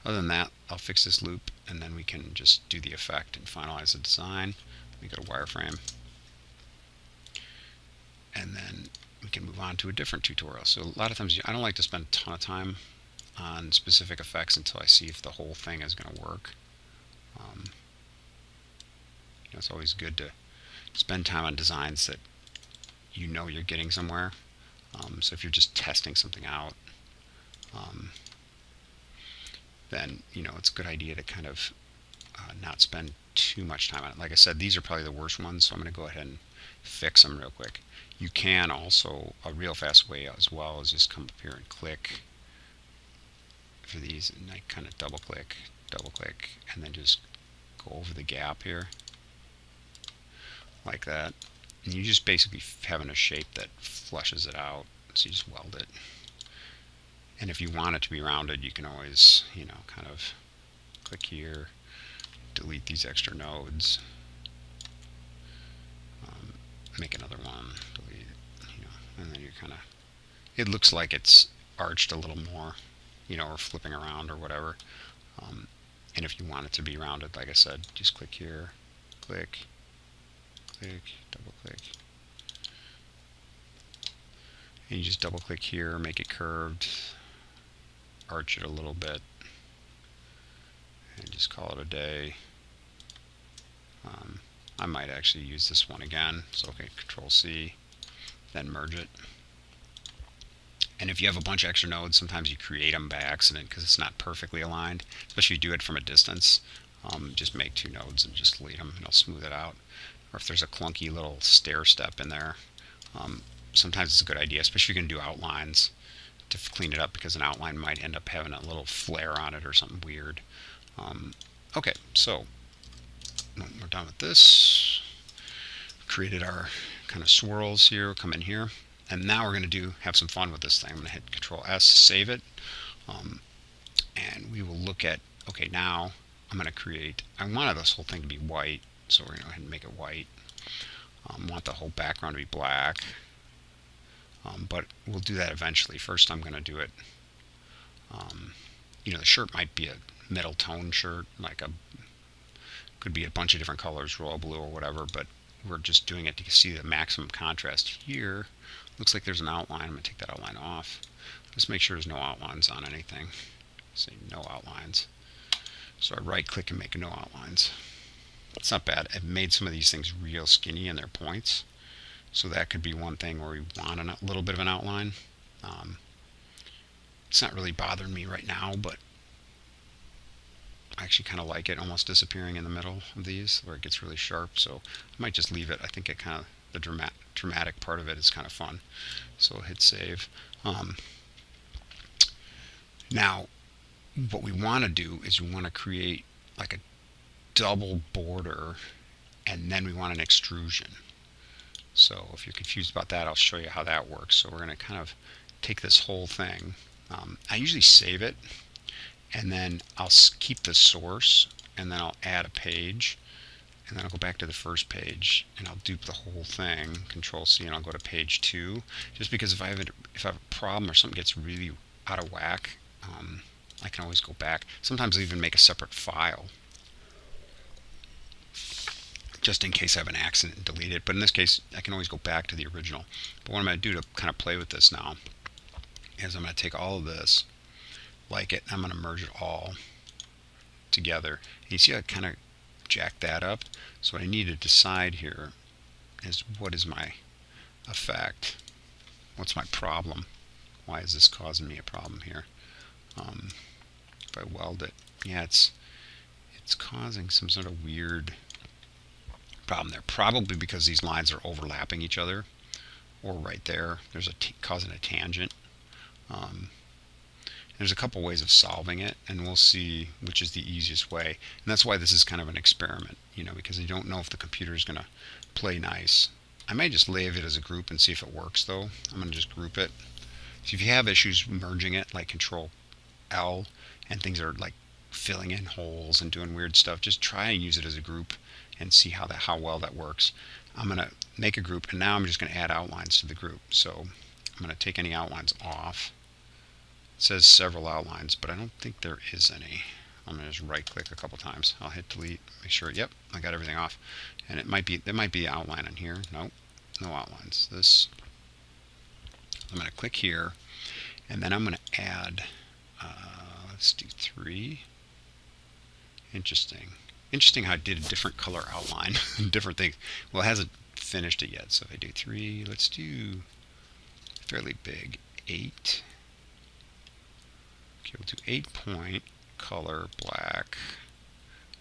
Other than that, I'll fix this loop, and then we can just do the effect and finalize the design. We go to wireframe, and then we can move on to a different tutorial. So a lot of times I don't like to spend a ton of time on specific effects until I see if the whole thing is going to work. It's always good to spend time on designs that you know you're getting somewhere. So if you're just testing something out, then it's a good idea to kind of not spend too much time on it. Like I said, these are probably the worst ones, so I'm going to go ahead and fix them real quick. You can also, a real fast way as well, is just come up here and click for these, and I kind of double click, and then just go over the gap here, like that. And you just basically having a shape that flushes it out, so you just weld it. And if you want it to be rounded, you can always, kind of click here, delete these extra nodes, make another one, delete, and then you're kind of, it looks like it's arched a little more, or flipping around or whatever. And if you want it to be rounded, like I said, just click here, click, double click, and you just double click here, make it curved, arch it a little bit, and just call it a day. I might actually use this one again, so okay, Control C, then merge it. And if you have a bunch of extra nodes, sometimes you create them by accident because it's not perfectly aligned, especially if you do it from a distance. Just make 2 nodes and just delete them, and it'll smooth it out. Or if there's a clunky little stair step in there, sometimes it's a good idea, especially if you're going to do outlines, to clean it up, because an outline might end up having a little flare on it or something weird. Okay, so we're done with this. Created our kind of swirls here. Come in here, and now we're going to have some fun with this thing. I'm going to hit Control S, save it, and we will look at, okay, now I'm going to create, I wanted this whole thing to be white, so we're going to go ahead and make it white. Want the whole background to be black, but we'll do that eventually. First I'm going to do it, the shirt might be a metal tone shirt, could be a bunch of different colors, royal blue or whatever, but we're just doing it to see the maximum contrast. Here looks like there's an outline. I'm going to take that outline off. Just make sure there's no outlines on anything. Say no outlines. So I right click and make no outlines. It's not bad. I've made some of these things real skinny in their points, so that could be one thing where we want a little bit of an outline. It's not really bothering me right now, but I actually kind of like it almost disappearing in the middle of these where it gets really sharp, so I might just leave it. I think it kind of, the dramatic part of it is kind of fun. So we'll hit save. Now what we want to do is we want to create like a double border, and then we want an extrusion. So if you're confused about that, I'll show you how that works. So we're going to kind of take this whole thing. I usually save it, and then I'll keep the source, and then I'll add a page, and then I'll go back to the first page, and I'll dupe the whole thing, Control C, and I'll go to page 2, just because if I have a problem or something gets really out of whack, I can always go back. Sometimes I'll even make a separate file, just in case I have an accident and delete it. But in this case, I can always go back to the original. But what I'm going to do to kind of play with this now is I'm going to take all of this, like it, and I'm going to merge it all together. And you see how I kind of jacked that up? So what I need to decide here is, what is my effect? What's my problem? Why is this causing me a problem here? If I weld it, yeah, it's causing some sort of weird problem there. Probably because these lines are overlapping each other, or right there, there's causing a tangent. There's a couple ways of solving it, and we'll see which is the easiest way. And that's why this is kind of an experiment, because you don't know if the computer is going to play nice. I may just leave it as a group and see if it works, though. I'm going to just group it. So if you have issues merging it, like Control L, and things are like filling in holes and doing weird stuff, just try and use it as a group and see how well that works. I'm going to make a group, and now I'm just going to add outlines to the group. So I'm going to take any outlines off. It says several outlines, but I don't think there is any. I'm going to just right click a couple times. I'll hit delete, make sure, yep, I got everything off. And there might be an outline in here. Nope, no outlines. I'm going to click here, and then I'm going to add, let's do 3. Interesting how I did a different color outline, different things. Well, it hasn't finished it yet, so if I do 3, let's do fairly big, 8. Okay, we'll do 8 point, color, black,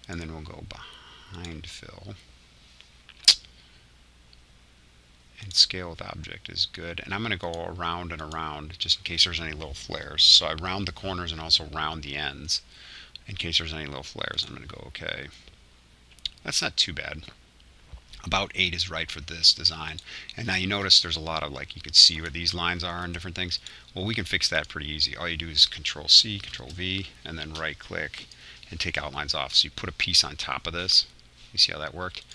and then we'll go behind fill. And scale with object is good. And I'm going to go around and around just in case there's any little flares. So I round the corners and also round the ends in case there's any little flares. I'm going to go okay. That's not too bad. About 8 is right for this design. And now you notice there's a lot of, like, you can see where these lines are and different things. Well, we can fix that pretty easy. All you do is Control C, Control V, and then right click and take outlines off. So you put a piece on top of this. You see how that worked?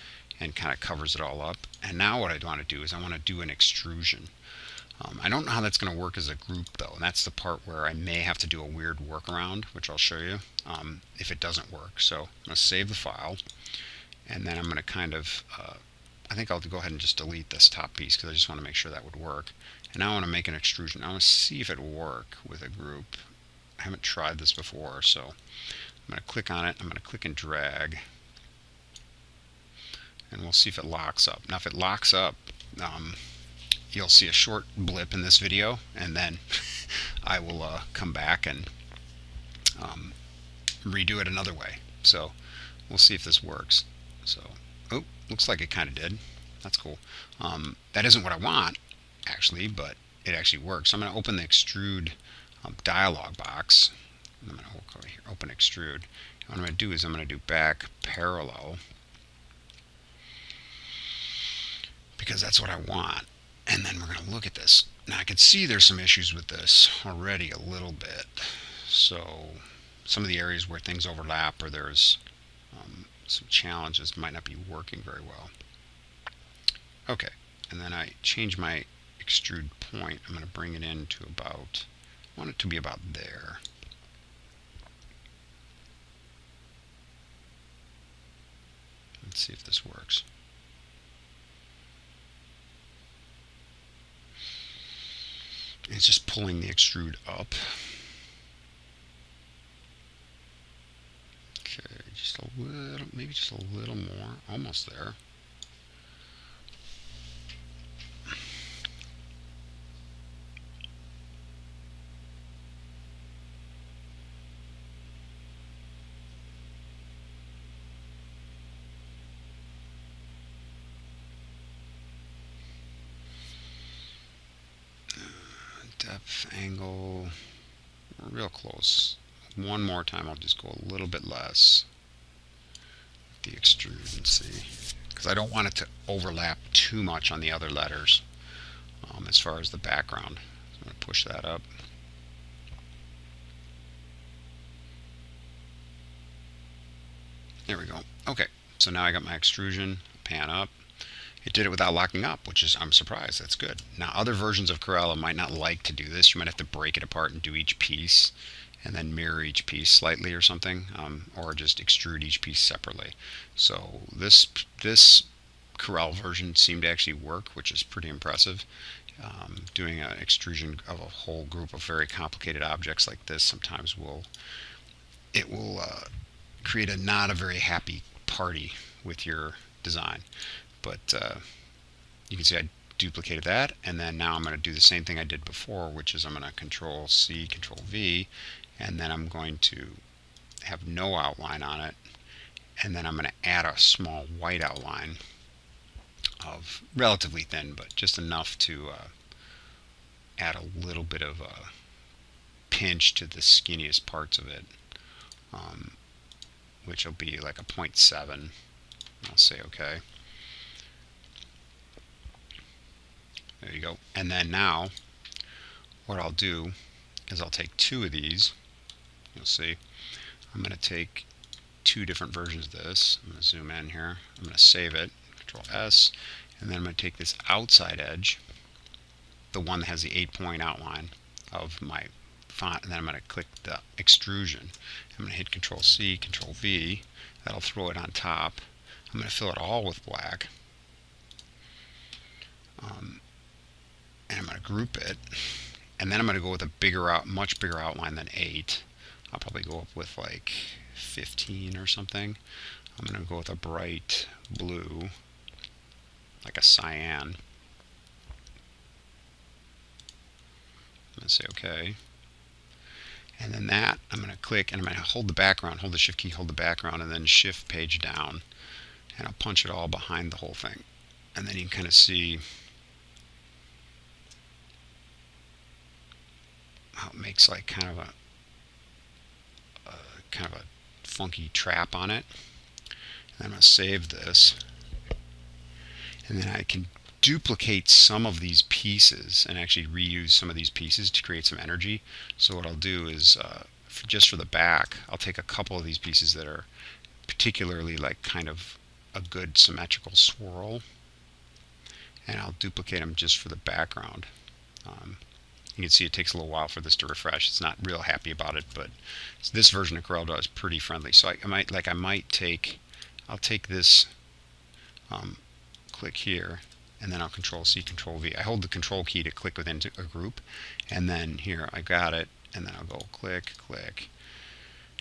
And kind of covers it all up. And now what I want to do is I want to do an extrusion. I don't know how that's going to work as a group, though, and that's the part where I may have to do a weird workaround, which I'll show you if it doesn't work. So I'm going to save the file, and then I'm going to kind of, I think I'll go ahead and just delete this top piece because I just want to make sure that would work. And now I want to make an extrusion. I want to see if it will work with a group. I haven't tried this before, so I'm going to click on it. I'm going to click and drag. And we'll see if it locks up. Now if it locks up, you'll see a short blip in this video, and then I will come back and redo it another way. So we'll see if this works. So, oh, looks like it kind of did. That's cool. That isn't what I want, actually, but it actually works. So I'm going to open the Extrude dialog box. I'm going to go here, open Extrude. And what I'm going to do is I'm going to do back parallel, because that's what I want. And then we're going to look at this. Now I can see there's some issues with this already a little bit. So some of the areas where things overlap or there's some challenges might not be working very well. Okay, and then I change my extrude point. I'm going to bring it in to about, I want it to be about there. Let's see if this works. It's just pulling the extrude up. Okay, just a little, maybe just a little more, almost there. Depth, angle, real close. One more time, I'll just go a little bit less with the extrude and see, because I don't want it to overlap too much on the other letters as far as the background. So I'm going to push that up. There we go. Okay, so now I got my extrusion, pan up. It did it without locking up, which is, I'm surprised. That's good. Now, other versions of Corel might not like to do this. You might have to break it apart and do each piece and then mirror each piece slightly or something, or just extrude each piece separately. So this Corel version seemed to actually work, which is pretty impressive. doing an extrusion of a whole group of very complicated objects like this sometimes it will create not a very happy party with your design. But you can see I duplicated that, and then now I'm going to do the same thing I did before, which is I'm going to Control C, Control V, and then I'm going to have no outline on it, and then I'm going to add a small white outline of relatively thin, but just enough to add a little bit of a pinch to the skinniest parts of it, which will be like a 0.7. I'll say OK. There you go. And then now what I'll do is I'll take two of these. You'll see I'm going to take two different versions of this. I'm going to zoom in here. I'm going to save it, Control S, and then I'm going to take this outside edge, the one that has the 8-point outline of my font, and then I'm going to click the extrusion. I'm going to hit Control C, Control V. That'll throw it on top. I'm going to fill it all with black. And I'm going to group it, and then I'm going to go with a much bigger outline than 8. I'll probably go up with like 15 or something. I'm going to go with a bright blue, like a cyan. I'm going to say OK. And then that, I'm going to click, and I'm going to hold the background, hold the Shift key, hold the background, and then Shift page down. And I'll punch it all behind the whole thing. And then you can kind of see how it makes like kind of a funky trap on it. And I'm going to save this, and then I can duplicate some of these pieces and actually reuse some of these pieces to create some energy. So what I'll do is just for the back, I'll take a couple of these pieces that are particularly like kind of a good symmetrical swirl, and I'll duplicate them just for the background. You can see it takes a little while for this to refresh. It's not real happy about it, but this version of CorelDRAW is pretty friendly. So I'll take this, click here, and then I'll Control C, Control V. I hold the Control key to click within a group, and then here I got it, and then I'll go click, click,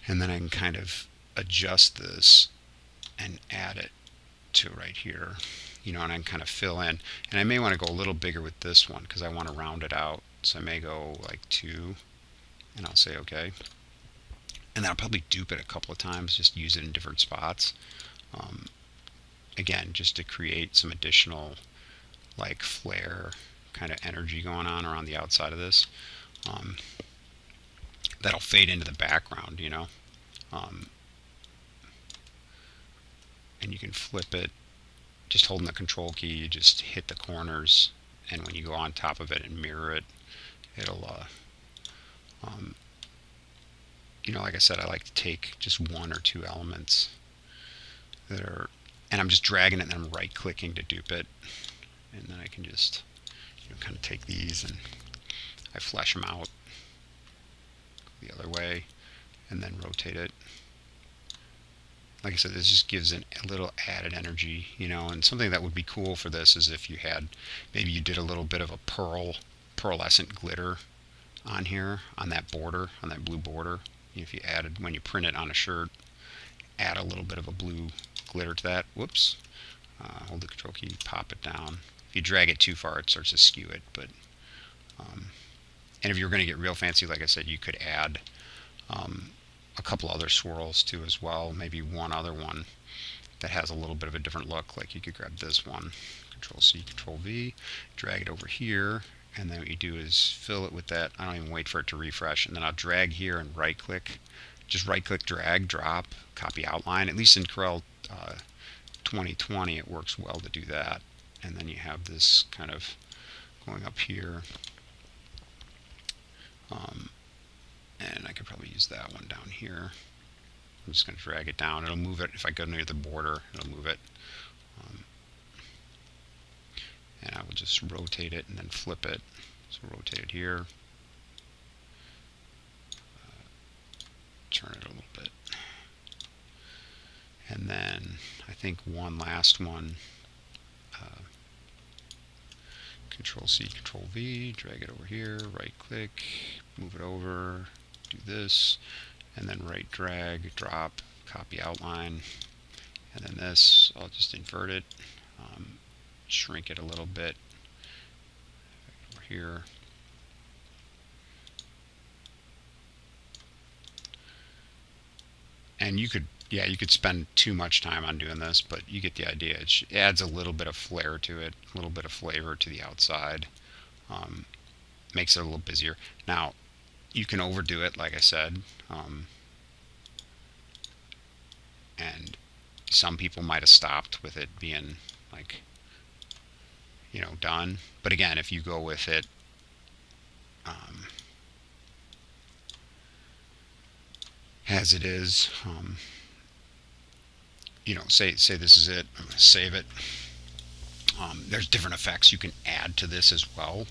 and then I can kind of adjust this and add it to right here, and I can kind of fill in. And I may want to go a little bigger with this one because I want to round it out. So I may go like 2, and I'll say OK. And then I'll probably dupe it a couple of times, just use it in different spots. Again, just to create some additional like flare kind of energy going on around the outside of this. That'll fade into the background, and you can flip it. Just holding the Control key, you just hit the corners, and when you go on top of it and mirror it, it'll like I said, I like to take just one or two elements that are, and I'm just dragging it, and I'm right clicking to dupe it, and then I can just kind of take these and I flesh them out the other way and then rotate it. Like I said, this just gives a little added energy, and something that would be cool for this is if you had, maybe you did a little bit of a pearlescent glitter on here, on that border, on that blue border. If you added, when you print it on a shirt, add a little bit of a blue glitter to that. Whoops. Hold the Control key, pop it down. If you drag it too far, it starts to skew it. But and if you're going to get real fancy, like I said, you could add a couple other swirls too as well. Maybe one other one that has a little bit of a different look. Like you could grab this one, Control C, Control V, drag it over here, and then what you do is fill it with that. I don't even wait for it to refresh, and then I'll drag here and right click, just right click, drag, drop, copy outline. At least in Corel 2020 it works well to do that. And then you have this kind of going up here, and I could probably use that one down here. I'm just going to drag it down. It'll move it. If I go near the border, it'll move it. And I will just rotate it and then flip it. So rotate it here. Turn it a little bit. And then I think one last one. Control C, Control V, drag it over here, right click, move it over, do this, and then right drag, drop, copy outline, and then this, I'll just invert it, shrink it a little bit over here. And you could, yeah, you could spend too much time on doing this, but you get the idea. It adds a little bit of flair to it, a little bit of flavor to the outside. Makes it a little busier. Now, you can overdo it, like I said, and some people might have stopped with it being like, you know, done. But again, if you go with it, as it is, you know, say this is it. I'm going to save it. There's different effects you can add to this as well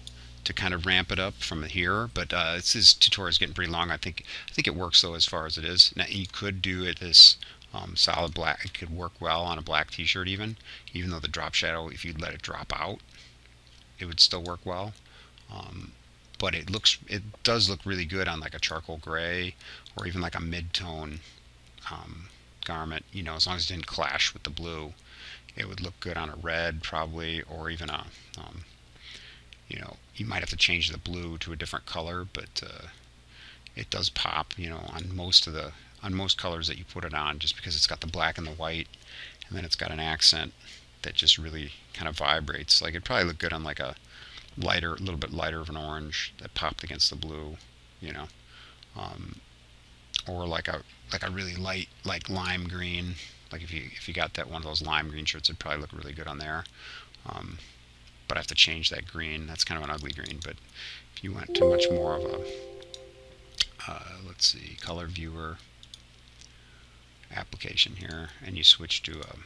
to kind of ramp it up from here. But this tutorial is getting pretty long. I think it works though as far as it is. Now you could do it this solid black. It could work well on a black T-shirt even though the drop shadow, if you let it drop out, it would still work well. But it does look really good on like a charcoal gray or even like a mid-tone garment, you know, as long as it didn't clash with the blue. It would look good on a red probably, or even a you know, you might have to change the blue to a different color, but it does pop, you know, on most colors that you put it on, just because it's got the black and the white, and then it's got an accent that just really kind of vibrates. Like it'd probably look good on like a little bit lighter of an orange that popped against the blue, you know, or like a really light, like lime green. Like if you got that one of those lime green shirts, it'd probably look really good on there. But I have to change that green. That's kind of an ugly green. But if you went to much more of a, let's see, color viewer application here, and you switch to a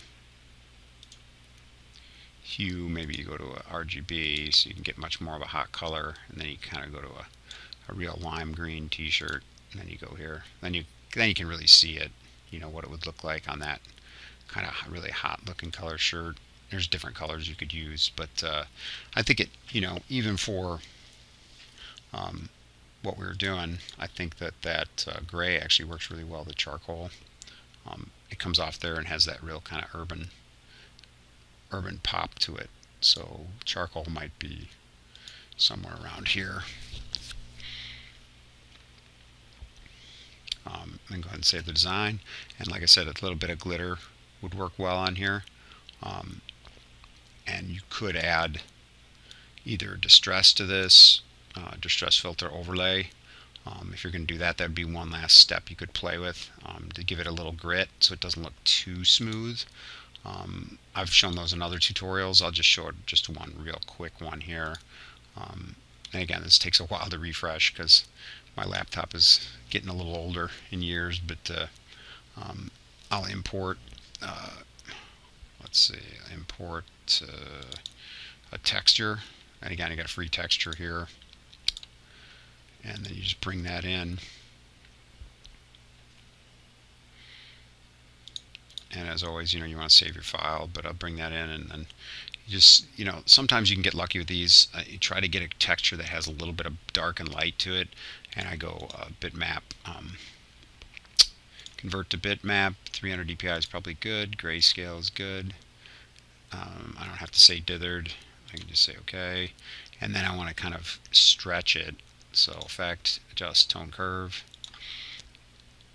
hue, maybe you go to a RGB, so you can get much more of a hot color, and then you kind of go to a real lime green T-shirt, and then you go here. Then you can really see it, you know, what it would look like on that kind of really hot looking color shirt. There's different colors you could use, but I think it, you know, even for what we were doing, I think that gray actually works really well. The charcoal, it comes off there and has that real kind of urban pop to it. So charcoal might be somewhere around here. And go ahead and save the design. And like I said, a little bit of glitter would work well on here. And you could add either distress to this, distress filter overlay. If you're going to do that, that would be one last step you could play with to give it a little grit so it doesn't look too smooth. I've shown those in other tutorials. I'll just show it just one real quick one here. And again, this takes a while to refresh because my laptop is getting a little older in years, but I'll import, let's see, import a texture, and again, I got a free texture here, and then you just bring that in, and as always, you know, you want to save your file, but I'll bring that in, and then you just, you know, sometimes you can get lucky with these. You try to get a texture that has a little bit of dark and light to it, and I go bitmap, convert to bitmap. 300 dpi is probably good. Grayscale is good. I don't have to say dithered. I can just say OK, and then I want to kind of stretch it. So effect, adjust tone curve,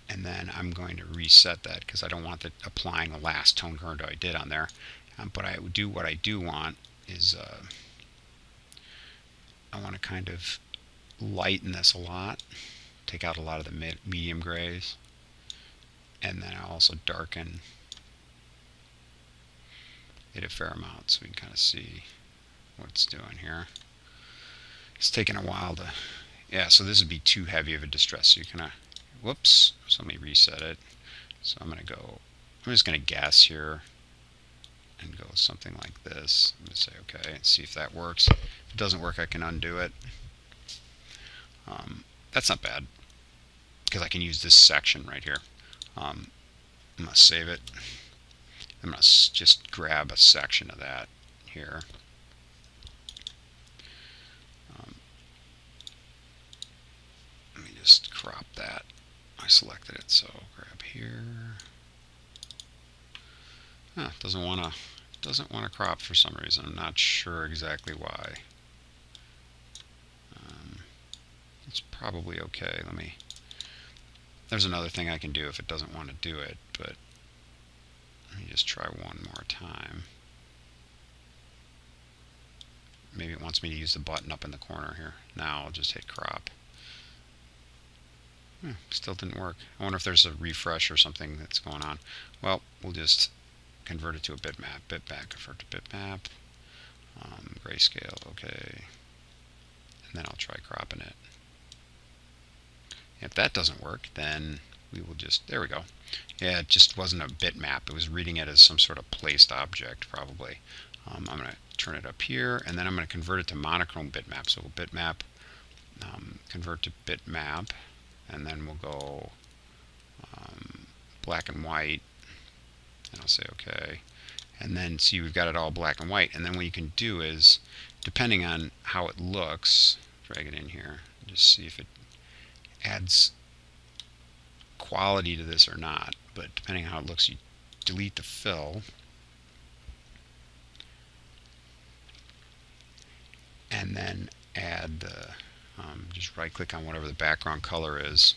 and then I'm going to reset that because I don't want it applying the last tone curve I did on there. But what I do want is I want to kind of lighten this a lot, take out a lot of the medium grays, and then I'll also darken it a fair amount so we can kind of see what it's doing here. It's taking a while to, yeah, so this would be too heavy of a distress, so you kind of, whoops, so let me reset it. So I'm just going to guess here and go something like this. I'm going to say okay and see if that works. If it doesn't work, I can undo it. That's not bad because I can use this section right here. I'm going to save it. I'm going to just grab a section of that here. just crop that. I selected it, so grab here. Doesn't want to crop for some reason. I'm not sure exactly why. It's probably okay. There's another thing I can do if it doesn't want to do it, but let me just try one more time. Maybe it wants me to use the button up in the corner here. Now I'll just hit crop. Still didn't work. I wonder if there's a refresh or something that's going on. Well, we'll just convert it to a bitmap. Convert to bitmap. Grayscale, okay. And then I'll try cropping it. If that doesn't work, then we will just, there we go. Yeah, it just wasn't a bitmap. It was reading it as some sort of placed object, probably. I'm going to turn it up here, and then I'm going to convert it to monochrome bitmap. So we'll bitmap, convert to bitmap, and then we'll go black and white, and I'll say okay. And then see, we've got it all black and white. And then what you can do is, depending on how it looks, drag it in here, just see if it adds quality to this or not. But depending on how it looks, you delete the fill, and then add the just right click on whatever the background color is,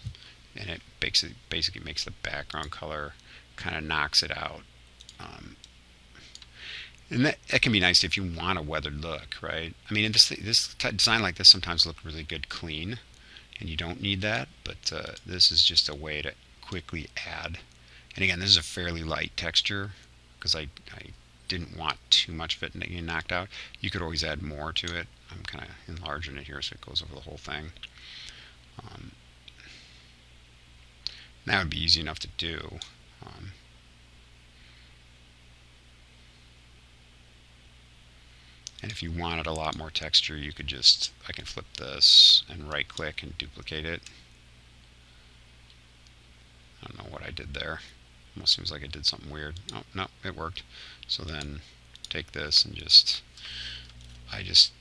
and it basically makes the background color, kind of knocks it out. And that can be nice if you want a weathered look, right? I mean, this design like this sometimes look really good clean, and you don't need that, but this is just a way to quickly add. And again, this is a fairly light texture because I didn't want too much of it getting knocked out. You could always add more to it. I'm kind of enlarging it here so it goes over the whole thing. That would be easy enough to do. And if you wanted a lot more texture, you could just, I can flip this and right click and duplicate it. I don't know what I did there. Almost seems like I did something weird. Oh, no, it worked. So then take this and I just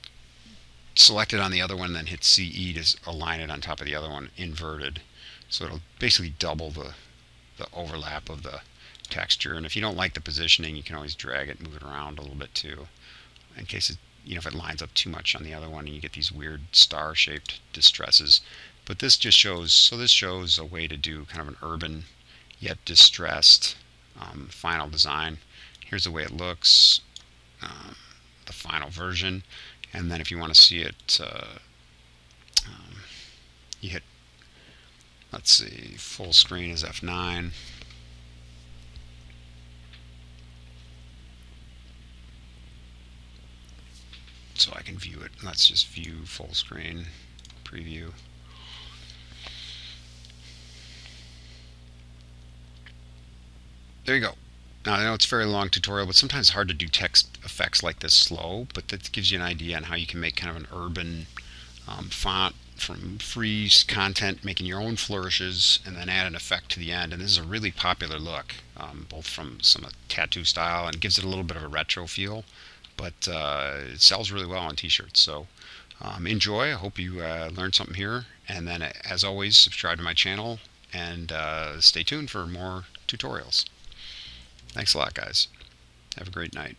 select it on the other one, then hit CE to align it on top of the other one inverted. So it'll basically double the overlap of the texture. And if you don't like the positioning, you can always drag it, move it around a little bit too, in case it, if it lines up too much on the other one and you get these weird star-shaped distresses. But this just shows, so this shows a way to do kind of an urban yet distressed final design. Here's the way it looks, the final version. And then if you want to see it, you hit, let's see, full screen is F9. So I can view it. Let's just view full screen, preview. There you go. Now, I know it's a very long tutorial, but sometimes it's hard to do text effects like this slow, but that gives you an idea on how you can make kind of an urban font from free content, making your own flourishes, and then add an effect to the end. And this is a really popular look, both from some tattoo style, and gives it a little bit of a retro feel, but it sells really well on t-shirts. So enjoy. I hope you learned something here. And then, as always, subscribe to my channel, and stay tuned for more tutorials. Thanks a lot, guys. Have a great night.